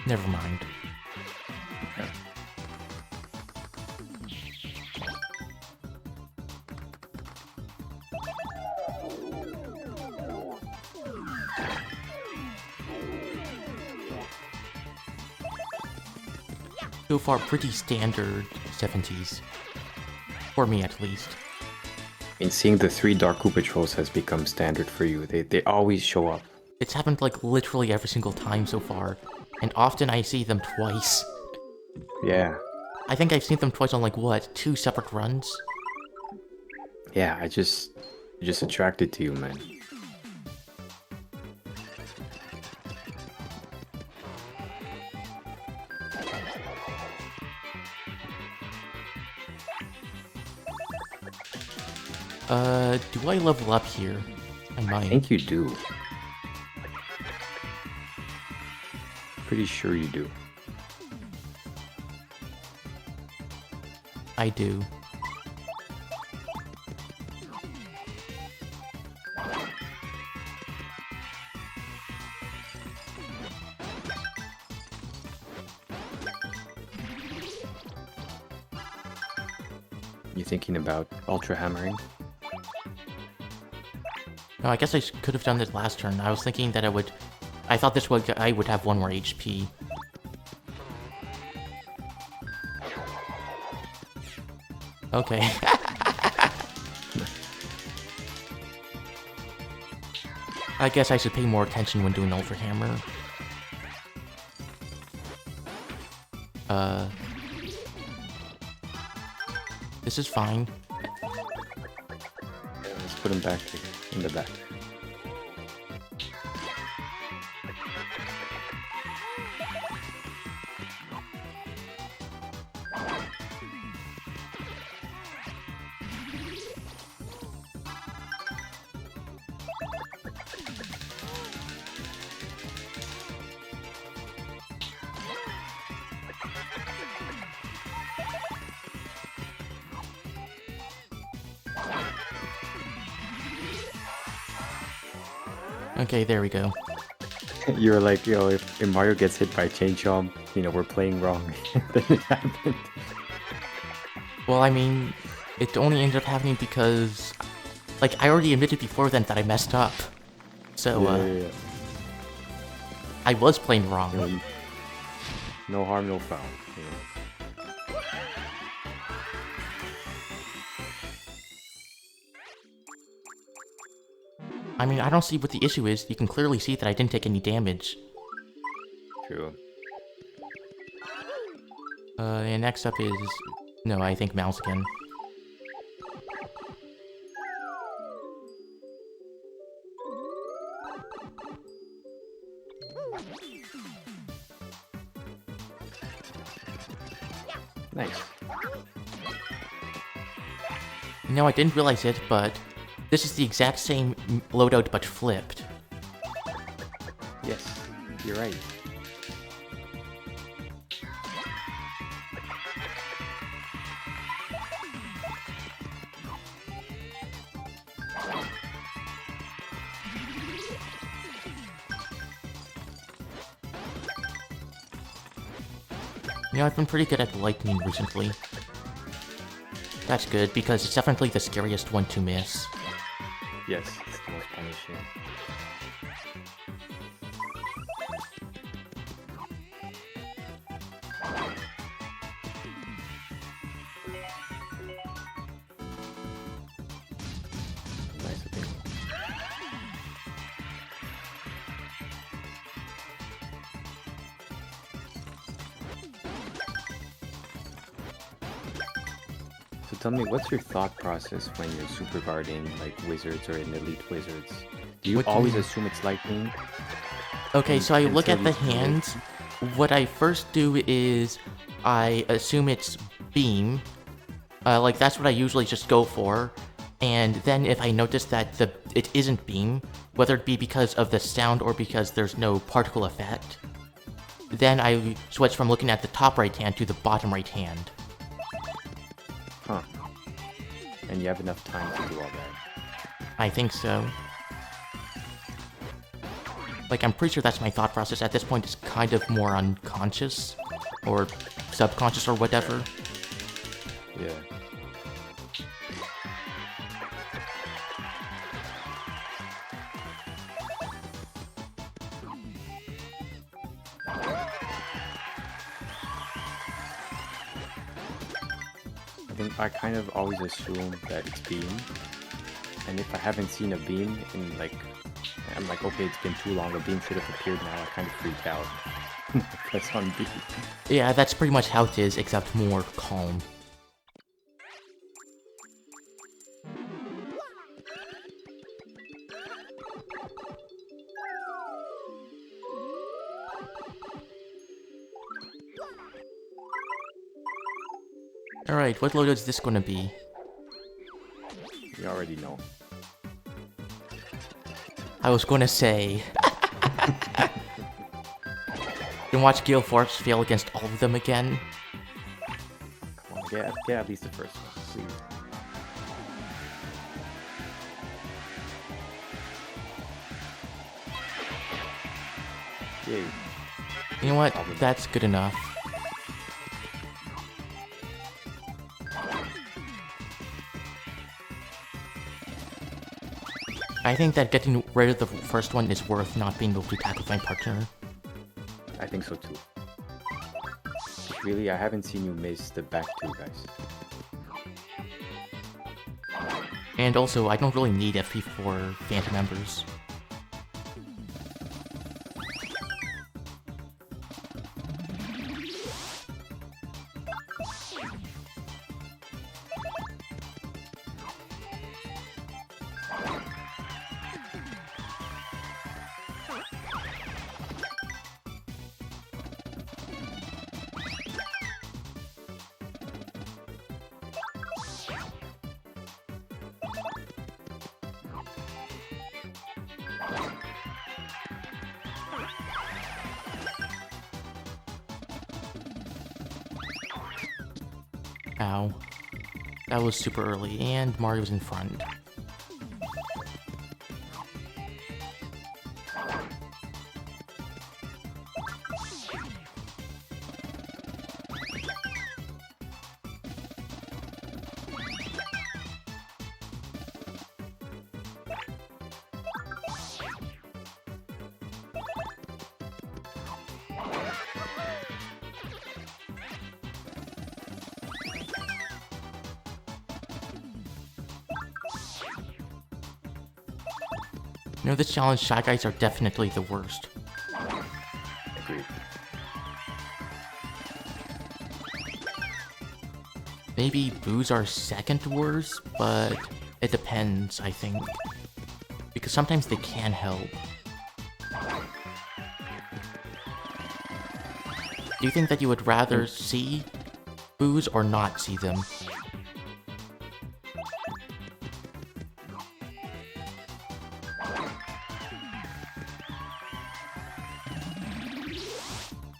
Never mind. So far, pretty standard 70s. For me, at least. I mean, seeing the 3 Dark Patrols has become standard for you. They always show up. It's happened like literally every single time so far, and often I see them twice. Yeah. I think I've seen them twice on like, what, 2 separate runs? Yeah, I just attracted to you, man. Do I level up here? I I might. think you do. Pretty sure you do. I do. You thinking about Ultra Hammering? No, I guess I could have done this last turn. I was thinking that I thought this would I would have 1 more HP. Okay. I guess I should pay more attention when doing Ultra Hammer. This is fine. Yeah, let's put him back in the back. Okay, there we go. You're like, yo, if Mario gets hit by Chain Chomp, you know, we're playing wrong. Then it happened. Well, I mean, it only ended up happening because, like, I already admitted before then that I messed up. So, Yeah. I was playing wrong. You know, no harm, no foul. You know. I mean, I don't see what the issue is. You can clearly see that I didn't take any damage. True. And next up is... No, I think Mouse again. Nice. No, I didn't realize it, but this is the exact same loadout but flipped. Yes, you're right. You know, I've been pretty good at lightning recently. That's good, because it's definitely the scariest one to miss. Yes, it's the most punishing. Nice thing. So tell me, what's your thought process when you're super guarding like wizards or in elite wizards? Do you What do you always mean? assume it's lightning? Okay, so I look Until at the you see it. hands. What I first do is I assume it's beam. Like, that's what I usually just go for. And then if I notice that it isn't beam, whether it be because of the sound or because there's no particle effect, then I switch from looking at the top right hand to the bottom right hand. Huh. And you have enough time to do all that. I think so. Like, I'm pretty sure that's my thought process. At this point, it's kind of more unconscious, or subconscious, or whatever. Yeah. I think I kind of always assume that it's beam. And if I haven't seen a beam in like, I'm like, okay, it's been too long, a beam should have appeared now, I kind of freak out. Press on beam. Yeah, that's pretty much how it is, except more calm. Alright, what loadout is this gonna be? You already know. I was gonna say... You can watch Gale Force fail against all of them again. Come on, get at least the first one, please. Yay. You know what? Probably. That's good enough. I think that getting rid of the first one is worth not being able to tackle with my partner. I think so too. Really, I haven't seen you miss the back two, guys. And also, I don't really need FP for Phantom members. Ow. That was super early, and Mario's in front. You know, this challenge, Shy Guys are definitely the worst. Agreed. Maybe boos are second worst, but it depends, I think. Because sometimes they can help. Do you think that you would rather see boos or not see them?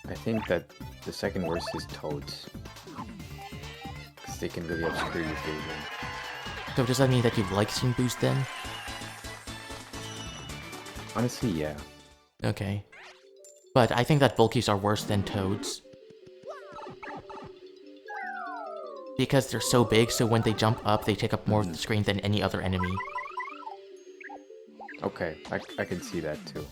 I think that the second worst is Toads. Because they can really obscure your vision. So does that mean that you like seeing boos then? Honestly, yeah. Okay. But I think that bulkies are worse than toads. Because they're so big, so when they jump up, they take up more of the screen than any other enemy. Okay, I can see that too.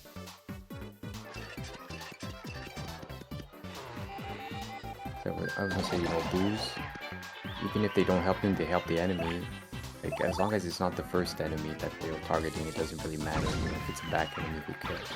So I was gonna say, you know, boos, even if they don't help him, they help the enemy. Like, as long as it's not the first enemy that they were targeting, it doesn't really matter. You know, if it's a back enemy, who cares?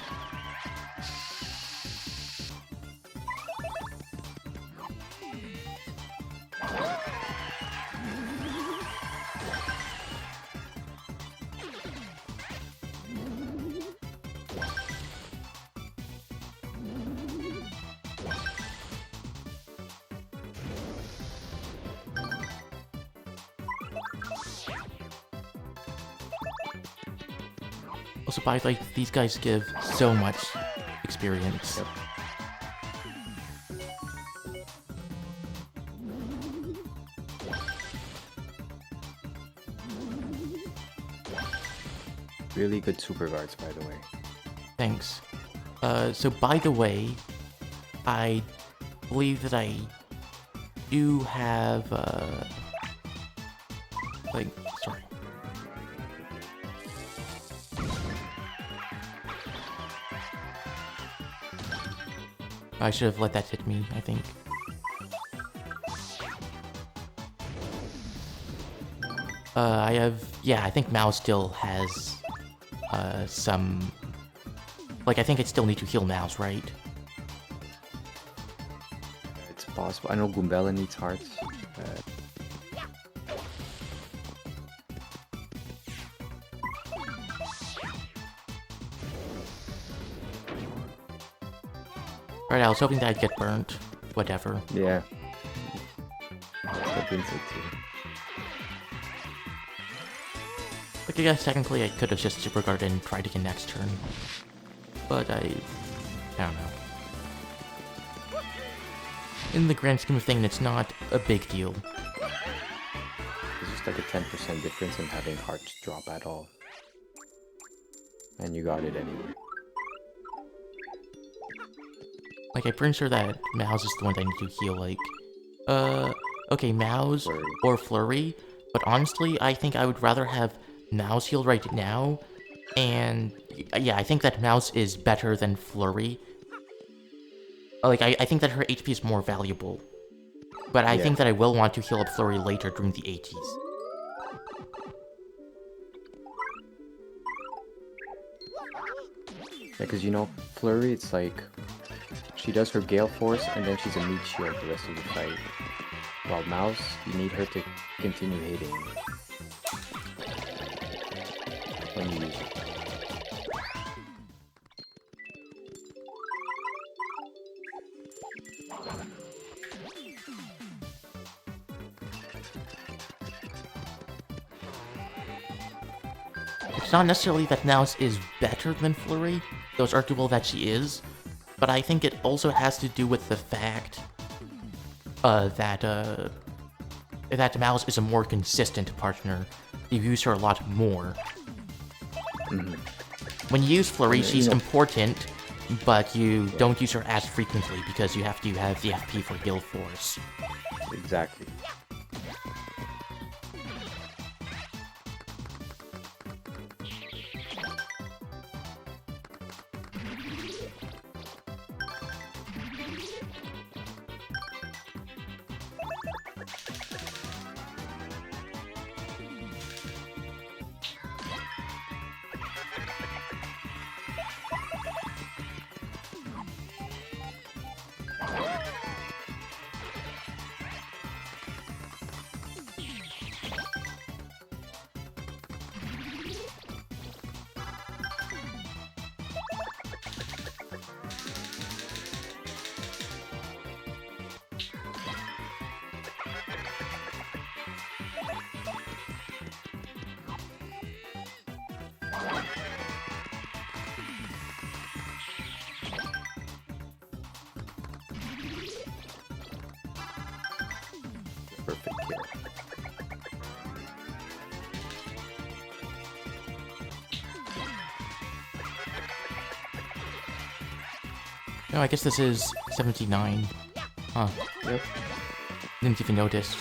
Also, by the way, these guys give so much experience. Yep. Really good super guards, by the way. Thanks. So by the way, I believe that I do have, like, sorry. I should have let that hit me, I think. I have, yeah, I think Mao still has, some, like, I think I still need to heal Mao's, right? It's possible. I know Goombella needs hearts. Right, I was hoping that I'd get burnt. Whatever. Yeah. I think so too. Like, I guess technically I could have just super guarded and tried again next turn. But I don't know. In the grand scheme of things, it's not a big deal. It's just like a 10% difference in having hearts drop at all. And you got it anyway. Like, I'm pretty sure that Mao's is the one that I need to heal, like... Okay, Mao's Flurry. or Flurry. But honestly, I think I would rather have Mao's healed right now. And... yeah, I think that Mao's is better than Flurry. Like, I think that her HP is more valuable. But I think that I will want to heal up Flurry later during the 80s. Yeah, because you know, Flurry, it's like... she does her Gale Force, and then she's a meat shield the rest of the fight. While Mouse, you need her to continue hitting when you use it. It's not necessarily that Mouse is better than Flurry, though it's arguable that she is. But I think it also has to do with the fact that that Mouse is a more consistent partner. You use her a lot more. When you use Flurry, she's important, but you don't use her as frequently because you have to have the FP for Guild Force. Exactly. Perfect kill. No, I guess this is 79. Huh. Yep. Didn't even notice.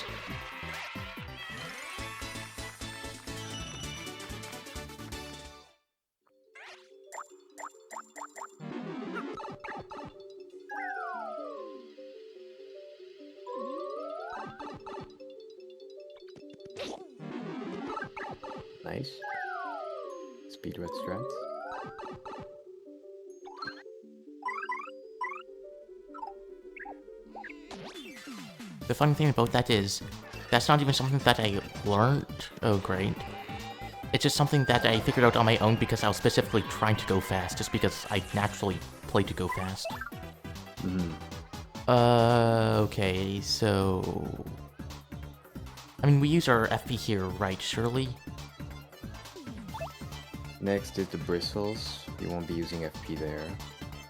Nice. Speed red strats. The funny thing about that is, that's not even something that I learned. Oh, great. It's just something that I figured out on my own because I was specifically trying to go fast, just because I naturally play to go fast. Okay, so... I mean, we use our FP here, right, surely? Next is the bristles. You won't be using FP there.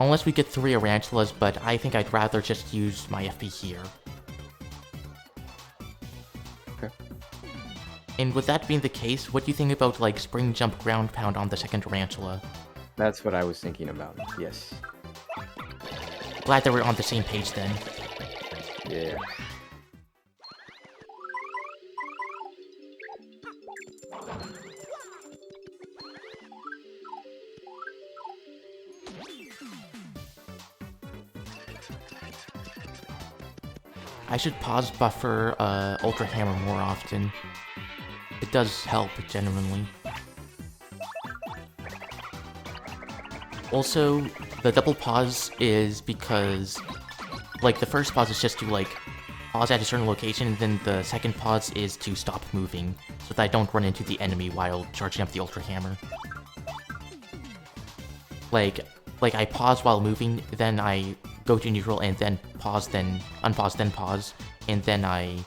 Unless we get 3 Tarantulas, but I think I'd rather just use my FP here. Okay. And with that being the case, what do you think about, like, Spring Jump Ground Pound on the second Tarantula? That's what I was thinking about, yes. Glad that we're on the same page then. Yeah. I should pause buffer Ultra Hammer more often. It does help, genuinely. Also, the double pause is because, like, the first pause is just to, like, pause at a certain location, and then the second pause is to stop moving, so that I don't run into the enemy while charging up the Ultra Hammer. Like I pause while moving, then I go to neutral, and then pause, then unpause, then pause, and then I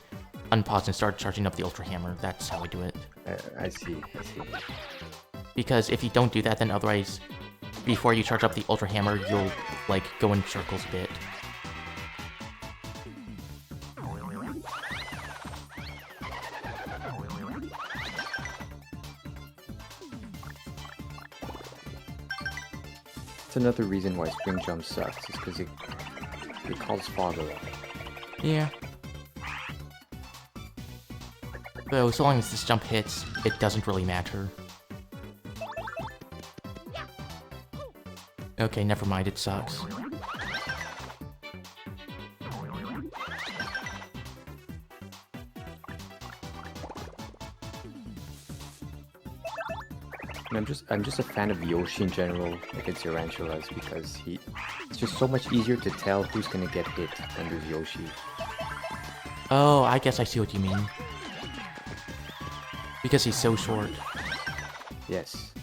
unpause and start charging up the Ultra Hammer. That's how I do it. I see. Because if you don't do that, then otherwise, before you charge up the Ultra Hammer, you'll, like, go in circles a bit. It's another reason why Spring Jump sucks, is because it calls fog a lot. Yeah. Though, so long as this jump hits, it doesn't really matter. Okay, never mind, it sucks. And I'm just a fan of Yoshi in general against Tarantulas because it's just so much easier to tell who's gonna get hit when there's Yoshi. Oh, I guess I see what you mean. Because he's so short. Yes.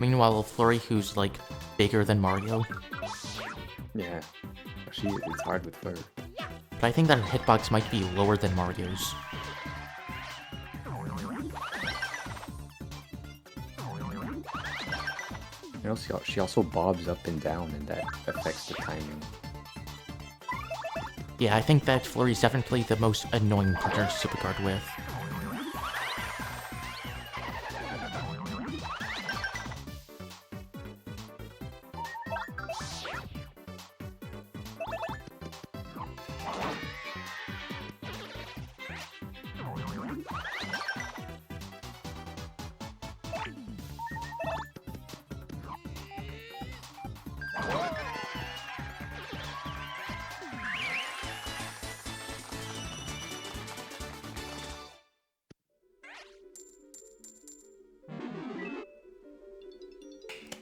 Meanwhile, Flurry, who's, like, bigger than Mario. Yeah. Actually, it's hard with her. But I think that her hitbox might be lower than Mario's. You know, she also bobs up and down, and that affects the timing. Yeah, I think that Flurry is definitely the most annoying part to Superguard with.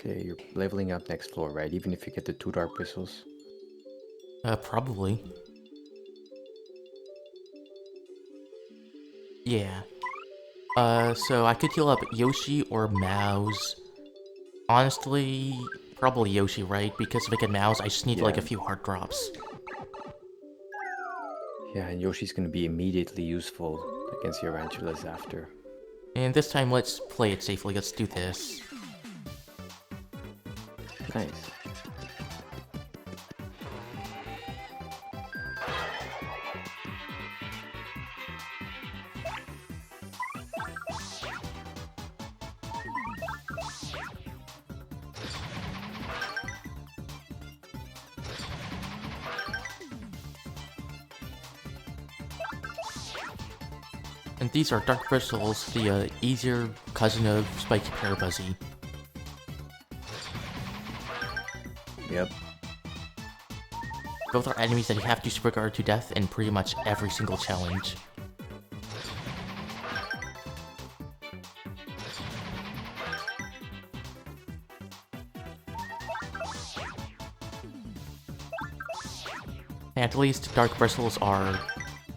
Okay, you're leveling up next floor, right? Even if you get the 2 dark bristles. Probably. Yeah. So I could heal up Yoshi or Mouse. Honestly, probably Yoshi, right? Because if I get Mouse, I just need like a few heart drops. Yeah, and Yoshi's gonna be immediately useful against the Tarantulas after. And this time, let's play it safely. Let's do this. Nice. And these are Dark Bristles, the easier cousin of Spiky Parabuzzy. Yep. Both are enemies that you have to Superguard to death in pretty much every single challenge. At least Dark Bristles are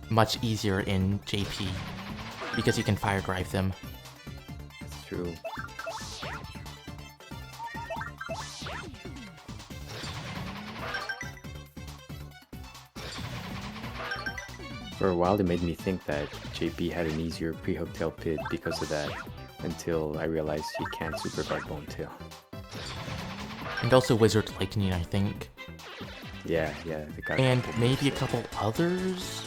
much easier in JP, because you can Fire Drive them. That's true. For a while, it made me think that JP had an easier pre-hook tail pit because of that, until I realized he can't Superguard Bone Tail. And also Wizard Lightning, I think. Yeah, the guy. And maybe a couple others?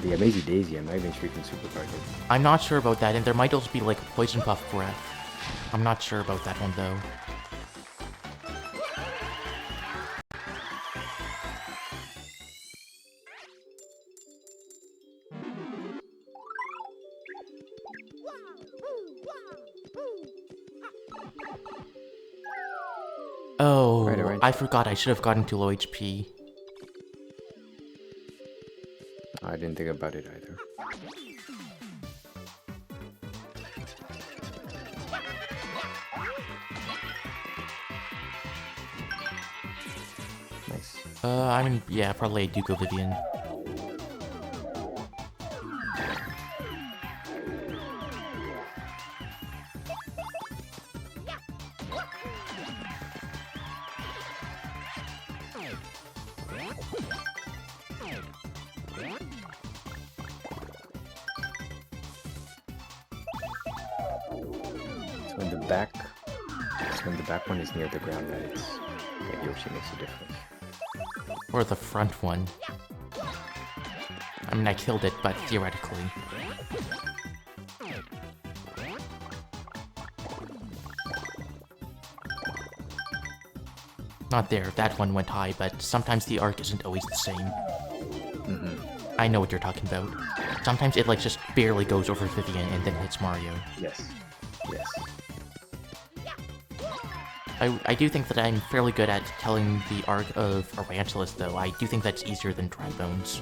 The Amazing Daisy, I'm not even sure you can Superguard it. I'm not sure about that, and there might also be like Poison Puff Breath. I'm not sure about that one though. Oh, Right. I forgot I should have gotten to low HP. I didn't think about it either. Nice. I mean, yeah, probably a Duco Vivian. When the back one is near the ground, that Yoshi makes a difference. Or the front one. I mean, I killed it, but theoretically. Not there, that one went high, but sometimes the arc isn't always the same. I know what you're talking about. Sometimes it like just barely goes over Vivian and then hits Mario. Yes. I do think that I'm fairly good at telling the arc of Tarantulas, though. I do think that's easier than Dry Bones.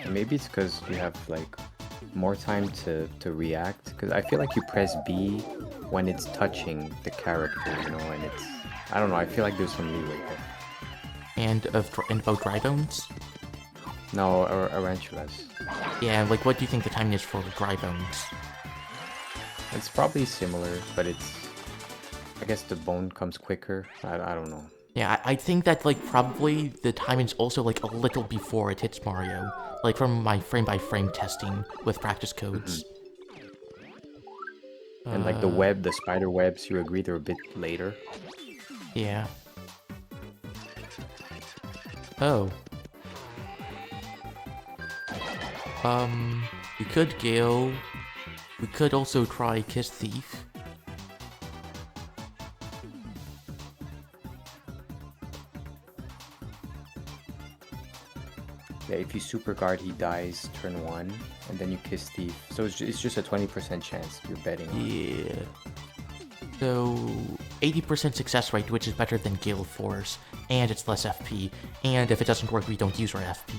Maybe it's because you have like more time to react. Because I feel like you press B when it's touching the character, you know, and it's, I don't know. I feel like there's some leeway there. And about Dry Bones? No, or Tarantulas. Yeah, like what do you think the timing is for Dry Bones? It's probably similar, but it's, I guess the bone comes quicker. I don't know. Yeah, I think that, like, probably the timing's also, like, a little before it hits Mario. Like, from my frame-by-frame testing with practice codes. And like the spider webs, you agree they're a bit later? Yeah. Oh. We could Gale. We could also try Kiss Thief. Yeah, if you super guard, he dies turn 1, and then you Kiss Thief. So it's just a 20% chance you're betting on. Yeah. So, 80% success rate, which is better than Gale Force, and it's less FP, and if it doesn't work, we don't use our FP.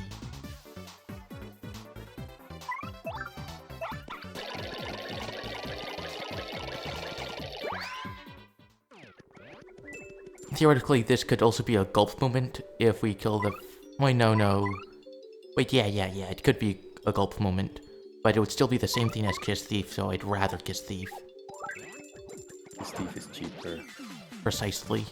Theoretically, this could also be a gulp moment if we kill the... Wait, no. Wait, yeah, it could be a gulp moment. But it would still be the same thing as Kiss Thief, so I'd rather Kiss Thief. Kiss Thief is cheaper. Precisely.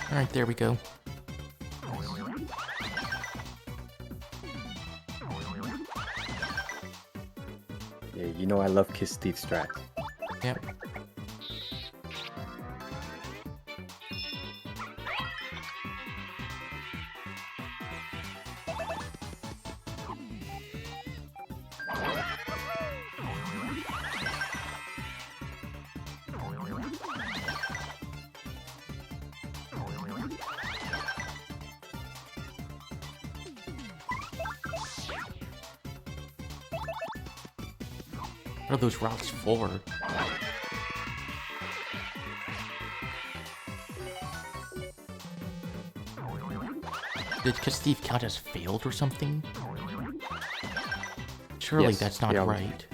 Alright, there we go. Yeah, you know I love Kiss Thief strats. Yep. What are those rocks for? Did Kiss Thief count as failed or something? Surely Yes, that's not yeah. right.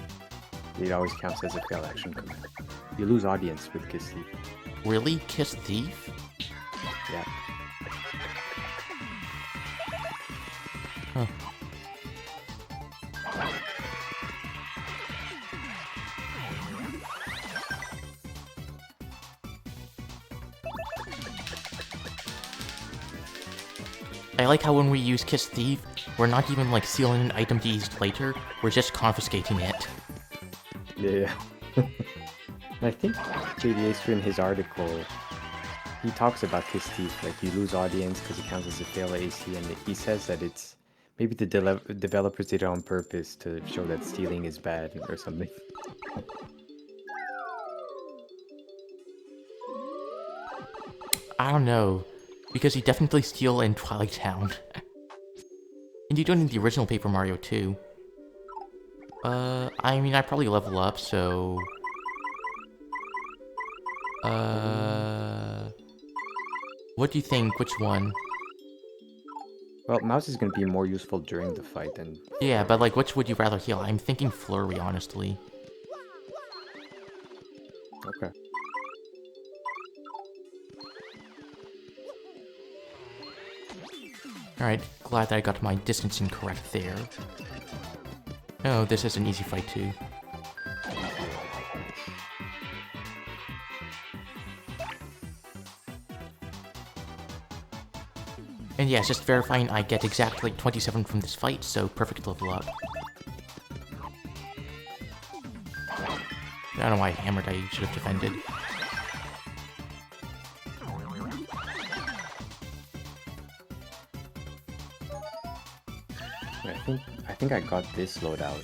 It always counts as a failed action command. You lose audience with Kiss Thief. Really? Kiss Thief? Yeah. Huh. I like how when we use Kiss Thief, we're not even like sealing an item to use later, we're just confiscating it. Yeah. And I think JDH in his article, he talks about Kiss Thief, like you lose audience because it counts as a fail AC, and he says that it's maybe the developers did it on purpose to show that stealing is bad or something. I don't know, because you definitely steal in Twilight Town. And you do it in the original Paper Mario too. I mean, I probably level up, so... What do you think? Which one? Well, Mouse is going to be more useful during the fight than... Yeah, but like, which would you rather heal? I'm thinking Flurry, honestly. Okay. Alright, glad that I got my distancing correct there. Oh, this is an easy fight too. And yeah, it's just verifying I get exactly 27 from this fight, so perfect level up. I don't know why I hammered, I should have defended. I think I got this loadout.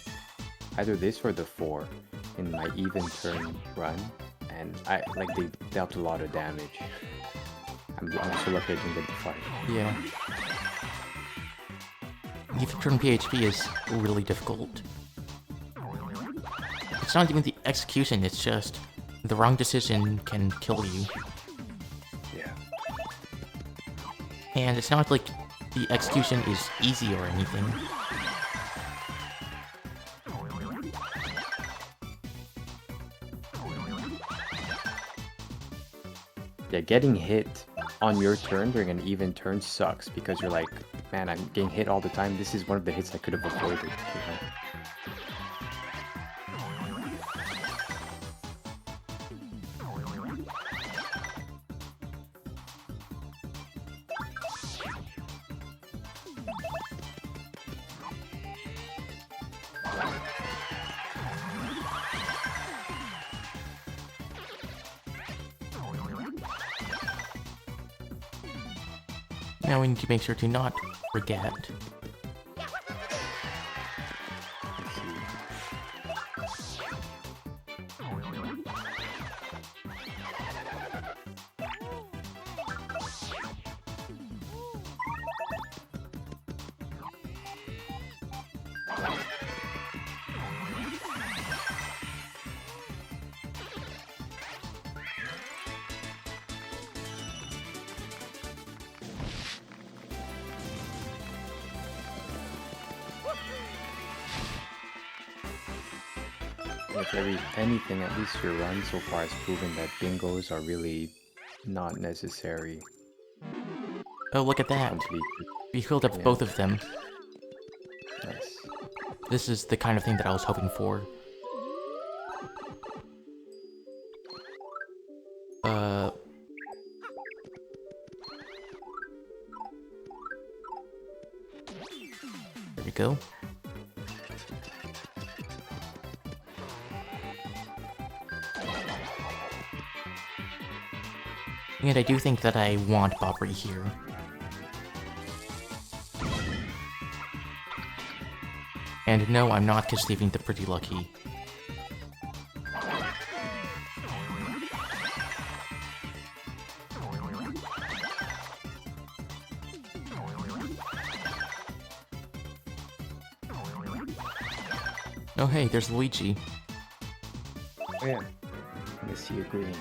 Either this or the 4 in my even turn run, and they dealt a lot of damage. I'm so lucky I didn't get the 5. Yeah. Even turn PHP is really difficult. It's not even the execution, it's just the wrong decision can kill you. Yeah. And it's not like the execution is easy or anything. Yeah, getting hit on your turn during an even turn sucks because you're like, man, I'm getting hit all the time. This is one of the hits I could have avoided. You know? Now we need to make sure to not forget. If anything, at least your run so far has proven that bingos are really not necessary. Oh, look at that. Complete. We filled up both of them. Nice. This is the kind of thing that I was hoping for. There we go. And I do think that I want Bobbery here. And no, I'm not conceiving the Pretty Lucky. Oh hey, there's Luigi. Oh yeah. Miss you green.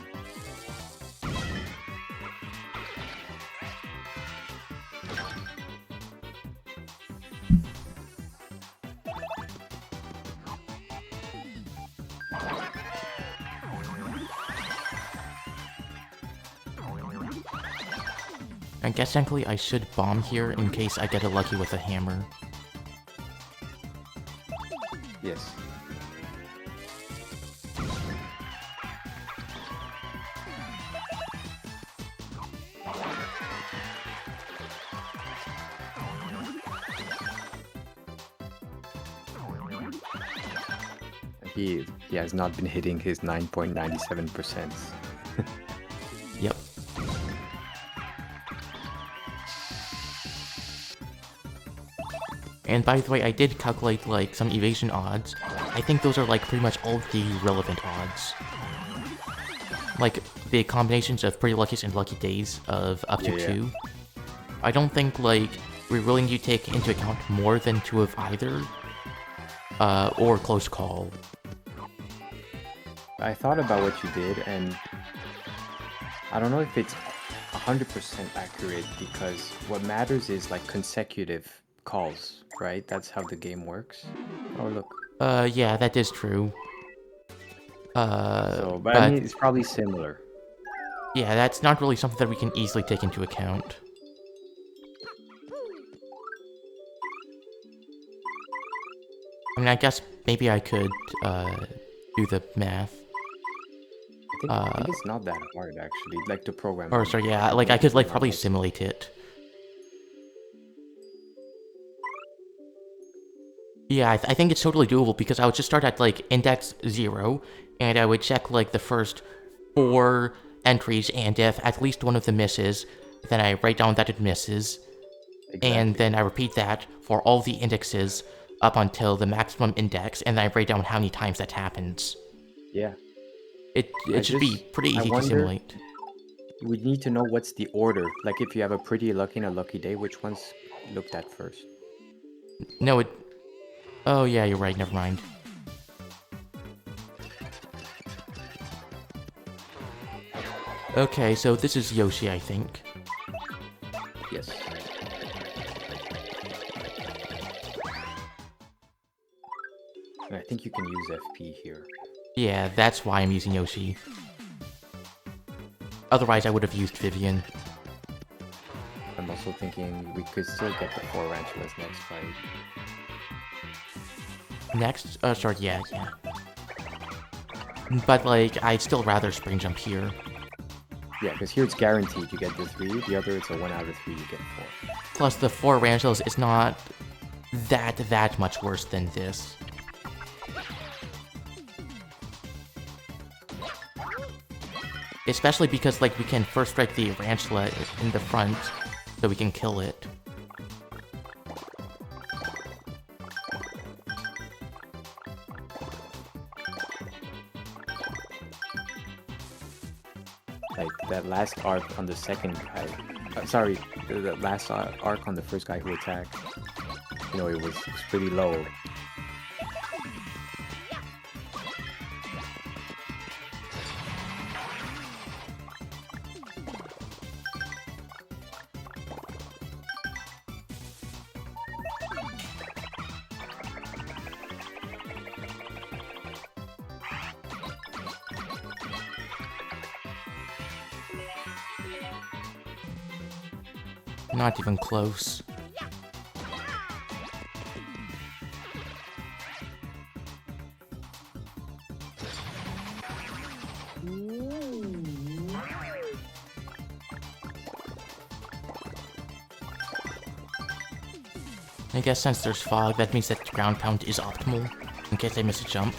I guess technically I should bomb here in case I get a lucky with a hammer. Yes. He has not been hitting his 9.97%. Yep. And by the way, I did calculate like some evasion odds. I think those are like pretty much all the relevant odds. Like the combinations of Pretty Luckies and Lucky Days of up to 2. I don't think like we're willing to take into account more than 2 of either. Or Close Call. I thought about what you did, and I don't know if it's 100% accurate, because what matters is like consecutive calls, right? That's how the game works. Oh look. Yeah, that is true. But I mean, it's probably similar. Yeah, that's not really something that we can easily take into account. I mean, I guess maybe I could, do the math. I think it's not that hard, actually, like to program. Or, sorry, yeah, like, I could, like, probably simulate it. Yeah, I think it's totally doable, because I would just start at, like, index 0, and I would check, like, the first 4 entries, and if at least one of them misses, then I write down that it misses. Exactly. And then I repeat that for all the indexes up until the maximum index, and then I write down how many times that happens. Yeah. It should be pretty easy to simulate. We need to know what's the order. Like if you have a Pretty Lucky and a Lucky Day, which one's looked at first? No, oh yeah, you're right, never mind. Okay, so this is Yoshi, I think. Yes. think you can use FP here. Yeah, that's why I'm using Yoshi. Otherwise, I would have used Vivian. I'm also thinking we could still get the 4 Ranchulas next fight. Next? Sorry, yeah. But, like, I'd still rather Spring Jump here. Yeah, because here it's guaranteed you get the 3. The other, it's a 1 out of 3 you get 4. Plus, the 4 Rangelos is not that much worse than this. Especially because, like, we can first strike the Ranchula in the front, so we can kill it. Like, that last arc on the second guy... sorry, the last arc on the first guy who attacked. You know, it was pretty low. Not even close. I guess since there's fog, that means that ground pound is optimal, in case I miss a jump.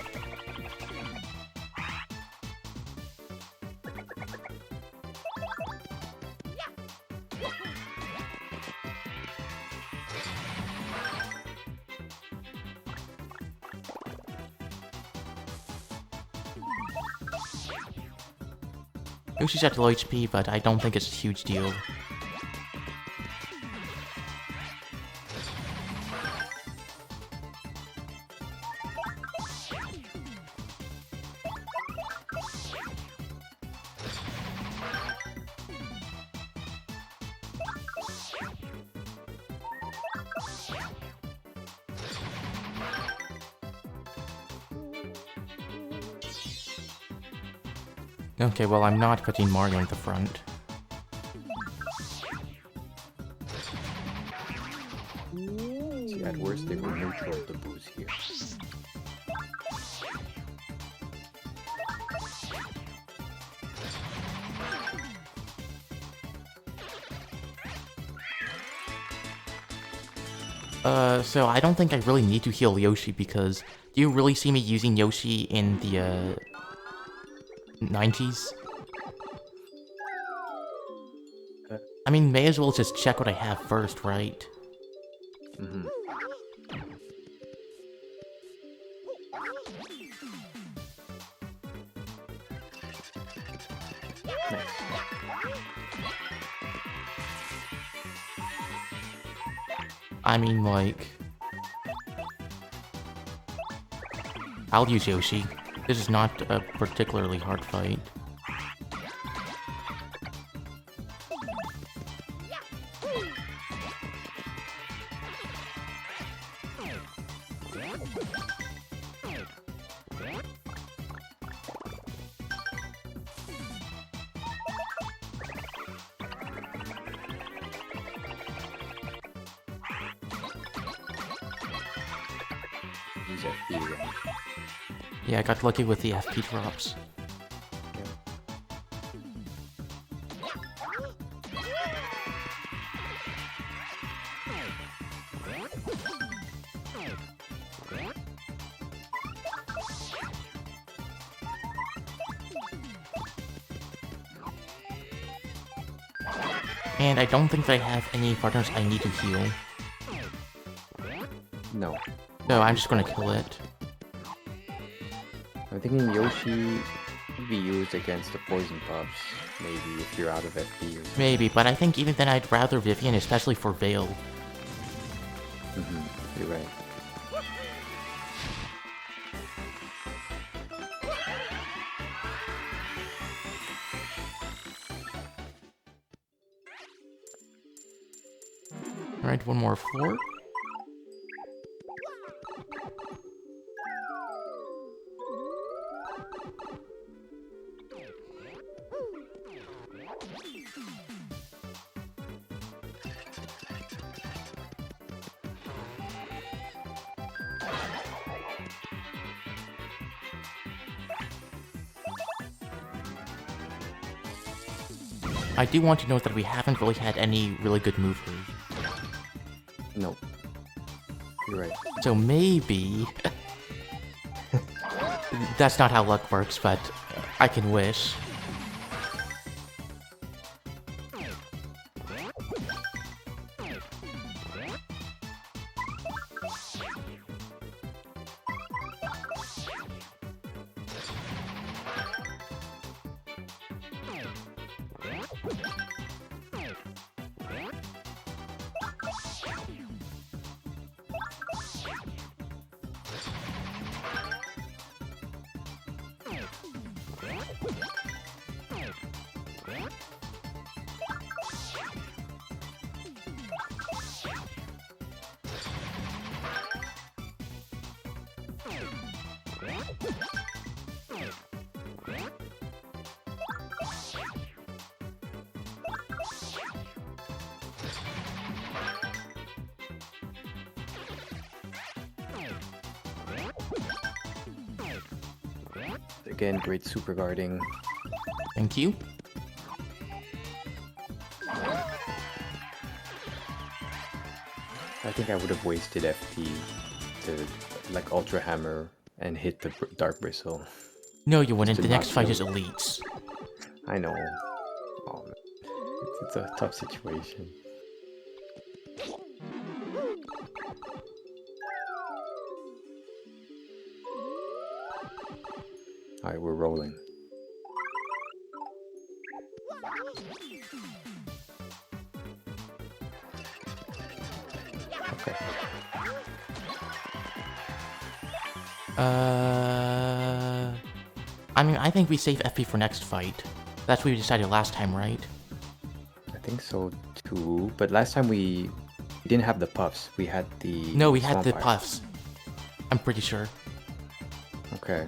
Yoshi's at low HP, but I don't think it's a huge deal. Okay, well, I'm not putting Mario in the front. See, at worst, they were neutral at the boost here. So I don't think I really need to heal Yoshi because do you really see me using Yoshi in the, 90s? I mean, may as well just check what I have first, right? Mm-hmm. Nice. I mean, like... I'll use Yoshi. This is not a particularly hard fight. Use FP again. Yeah, I got lucky with the FP drops. And I don't think that I have any partners I need to heal. No. So I'm just gonna kill it. I'm thinking Yoshi could be used against the poison pups, maybe if you're out of FP or something. Maybe, but I think even then I'd rather Vivian, especially for Veil. Mm-hmm. You're right. Alright, one more floor. I do want to note that we haven't really had any really good movers. No. You're right. So maybe... That's not how luck works, but I can wish. Again, great super guarding. Thank you. I think I would have wasted FP to like Ultra Hammer and hit the Dark Bristle. No, you wouldn't. to The not next fight kill is elites. I know. Oh, man. It's a tough situation. Alright, we're rolling. Okay. I mean, I think we save FP for next fight. That's what we decided last time, right? I think so too. But last time we didn't have the puffs. We had the No, we had the Swampire. puffs. I'm pretty sure. Okay.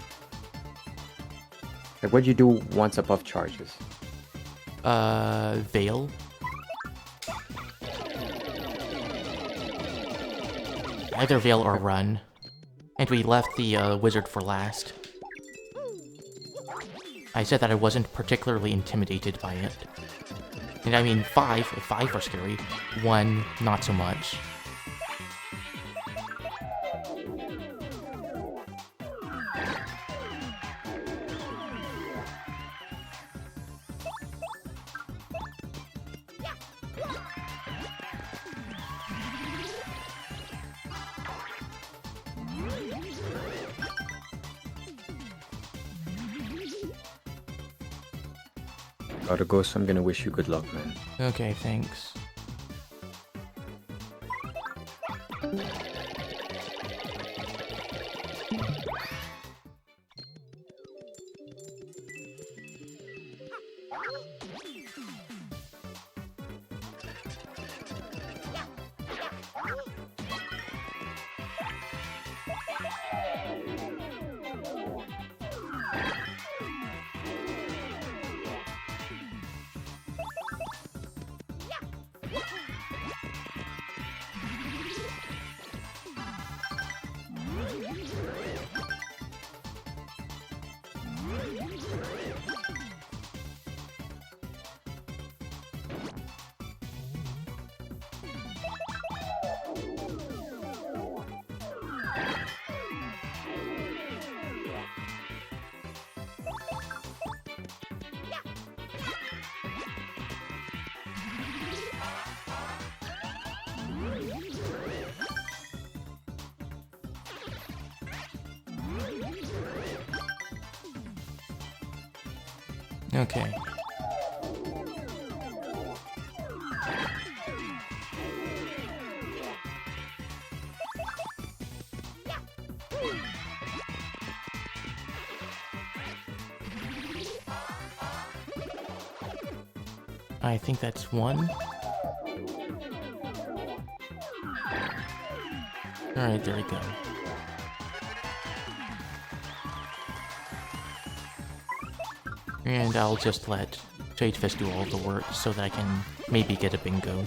Like, what'd you do once a puff charges? Veil. Either Veil or Run. And we left the wizard for last. I said that I wasn't particularly intimidated by it. And I mean, 5 are scary. 1, not so much. Gotta go, so I'm gonna wish you good luck, man. Okay, thanks. Okay. I think that's 1. Alright, there we go. And I'll just let Jade Fist do all the work so that I can maybe get a bingo.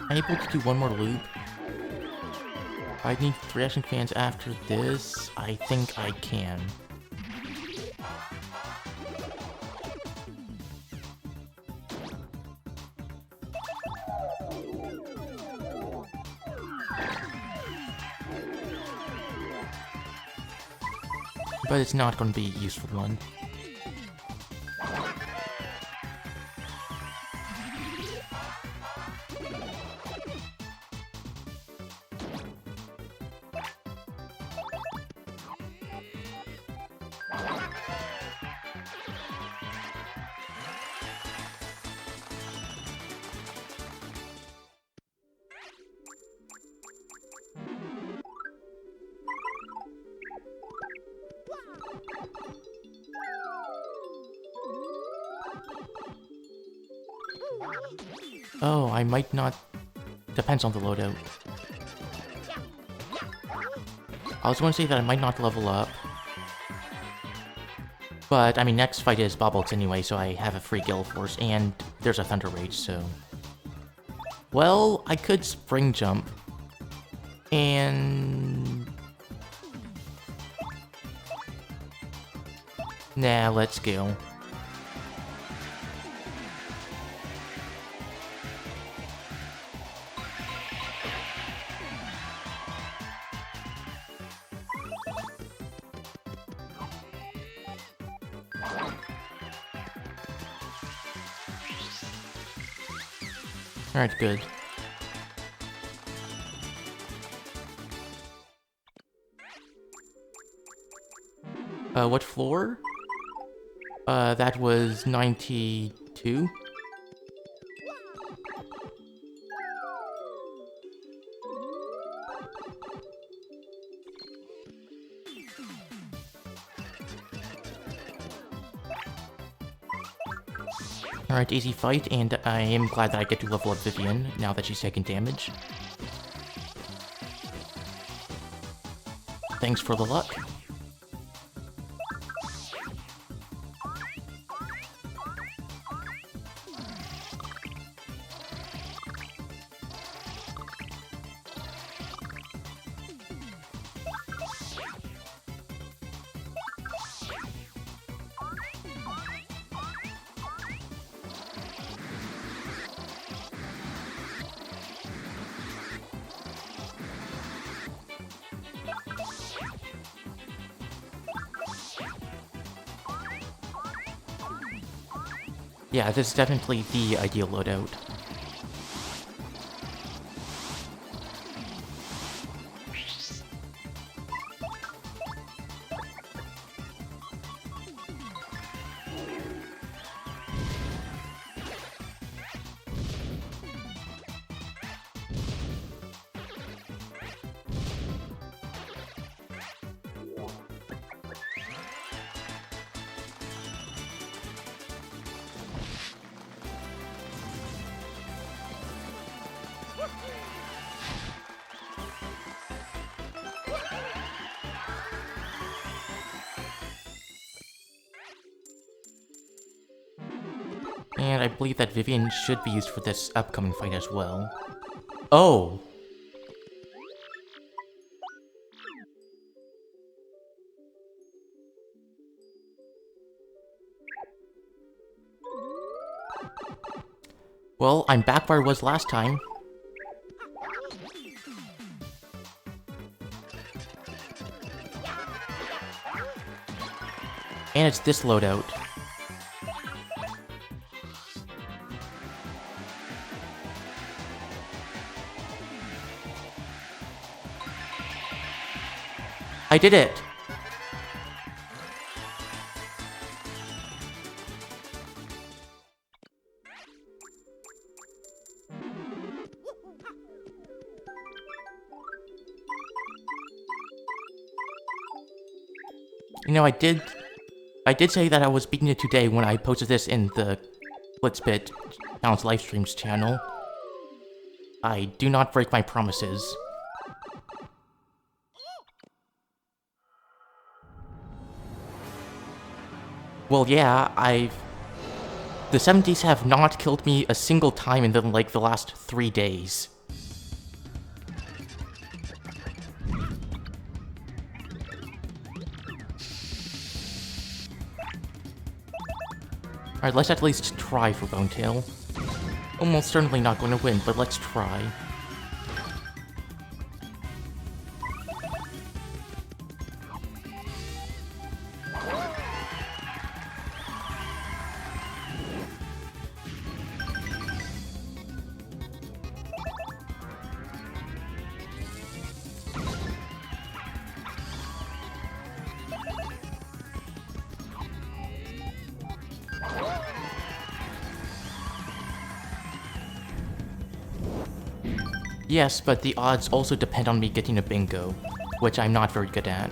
I'm able to do one more loop. I need 3 action fans after this. I think I can. But it's not going to be a useful one. Oh, I might not... Depends on the loadout. I was going to say that I might not level up. But, I mean, next fight is Bobolts anyway, so I have a free Gale Force, and there's a Thunder Rage, so... Well, I could Spring Jump. And... Nah, let's go. Alright, good. What floor? That was 92? Alright, easy fight, and I am glad that I get to level up Vivian, now that she's taking damage. Thanks for the luck. Yeah, this is definitely the ideal loadout. And I believe that Vivian should be used for this upcoming fight as well. Oh! Well, I'm back where I was last time. And it's this loadout. I did it! You know, I did say that I was beating it today when I posted this in the Blitzbit Challenge Livestreams channel. I do not break my promises. Well, yeah, the 70s have not killed me a single time in the last 3 days. Alright, let's at least try for Bonetail. Almost certainly not going to win, but let's try. Yes, but the odds also depend on me getting a bingo, which I'm not very good at.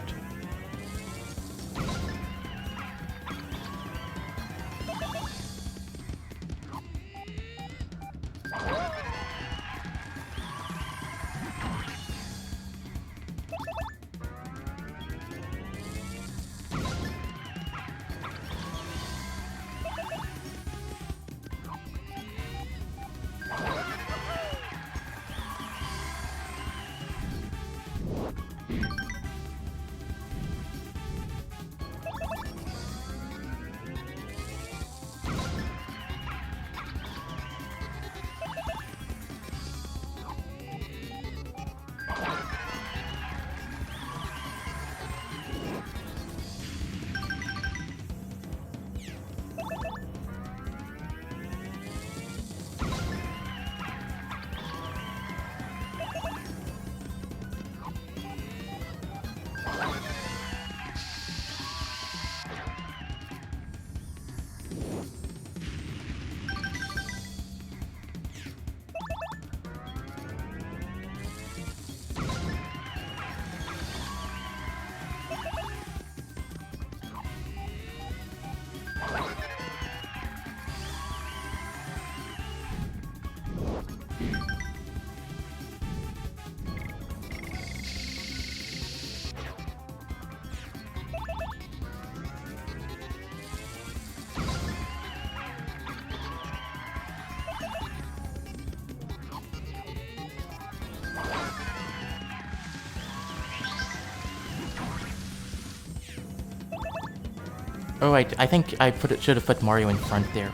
Oh, I think I should have put Mario in front there.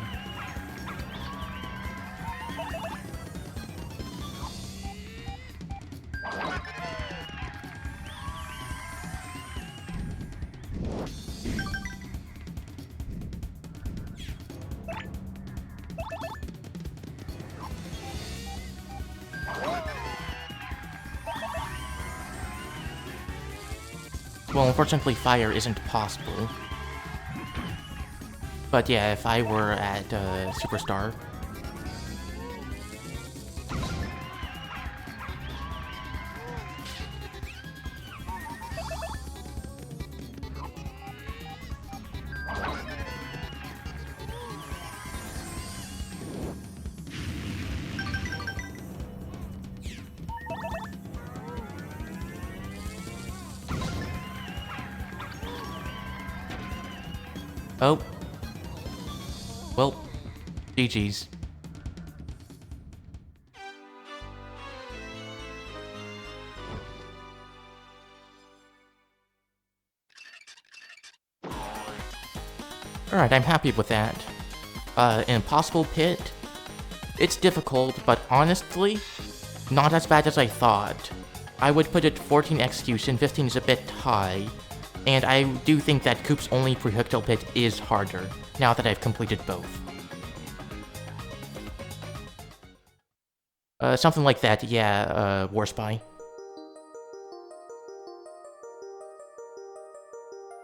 Well, unfortunately, fire isn't possible. But yeah, if I were at Superstar... Oh. Well, GG's. Alright, I'm happy with that. Impossible Pit. It's difficult, but honestly, not as bad as I thought. I would put it 14 execution, 15 is a bit high, and I do think that Coop's only projectile pit is harder, now that I've completed both. Something like that, yeah, War Spy.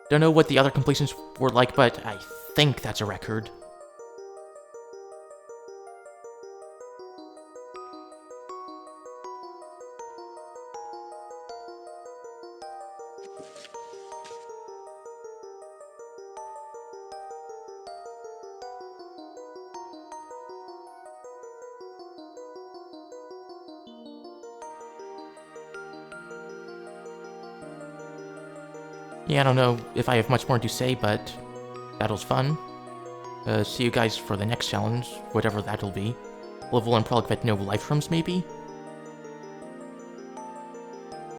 Don't know what the other completions were like, but I think that's a record. Yeah, I don't know if I have much more to say, but that was fun. See you guys for the next challenge, whatever that'll be. Level and prologue with no life rooms, maybe?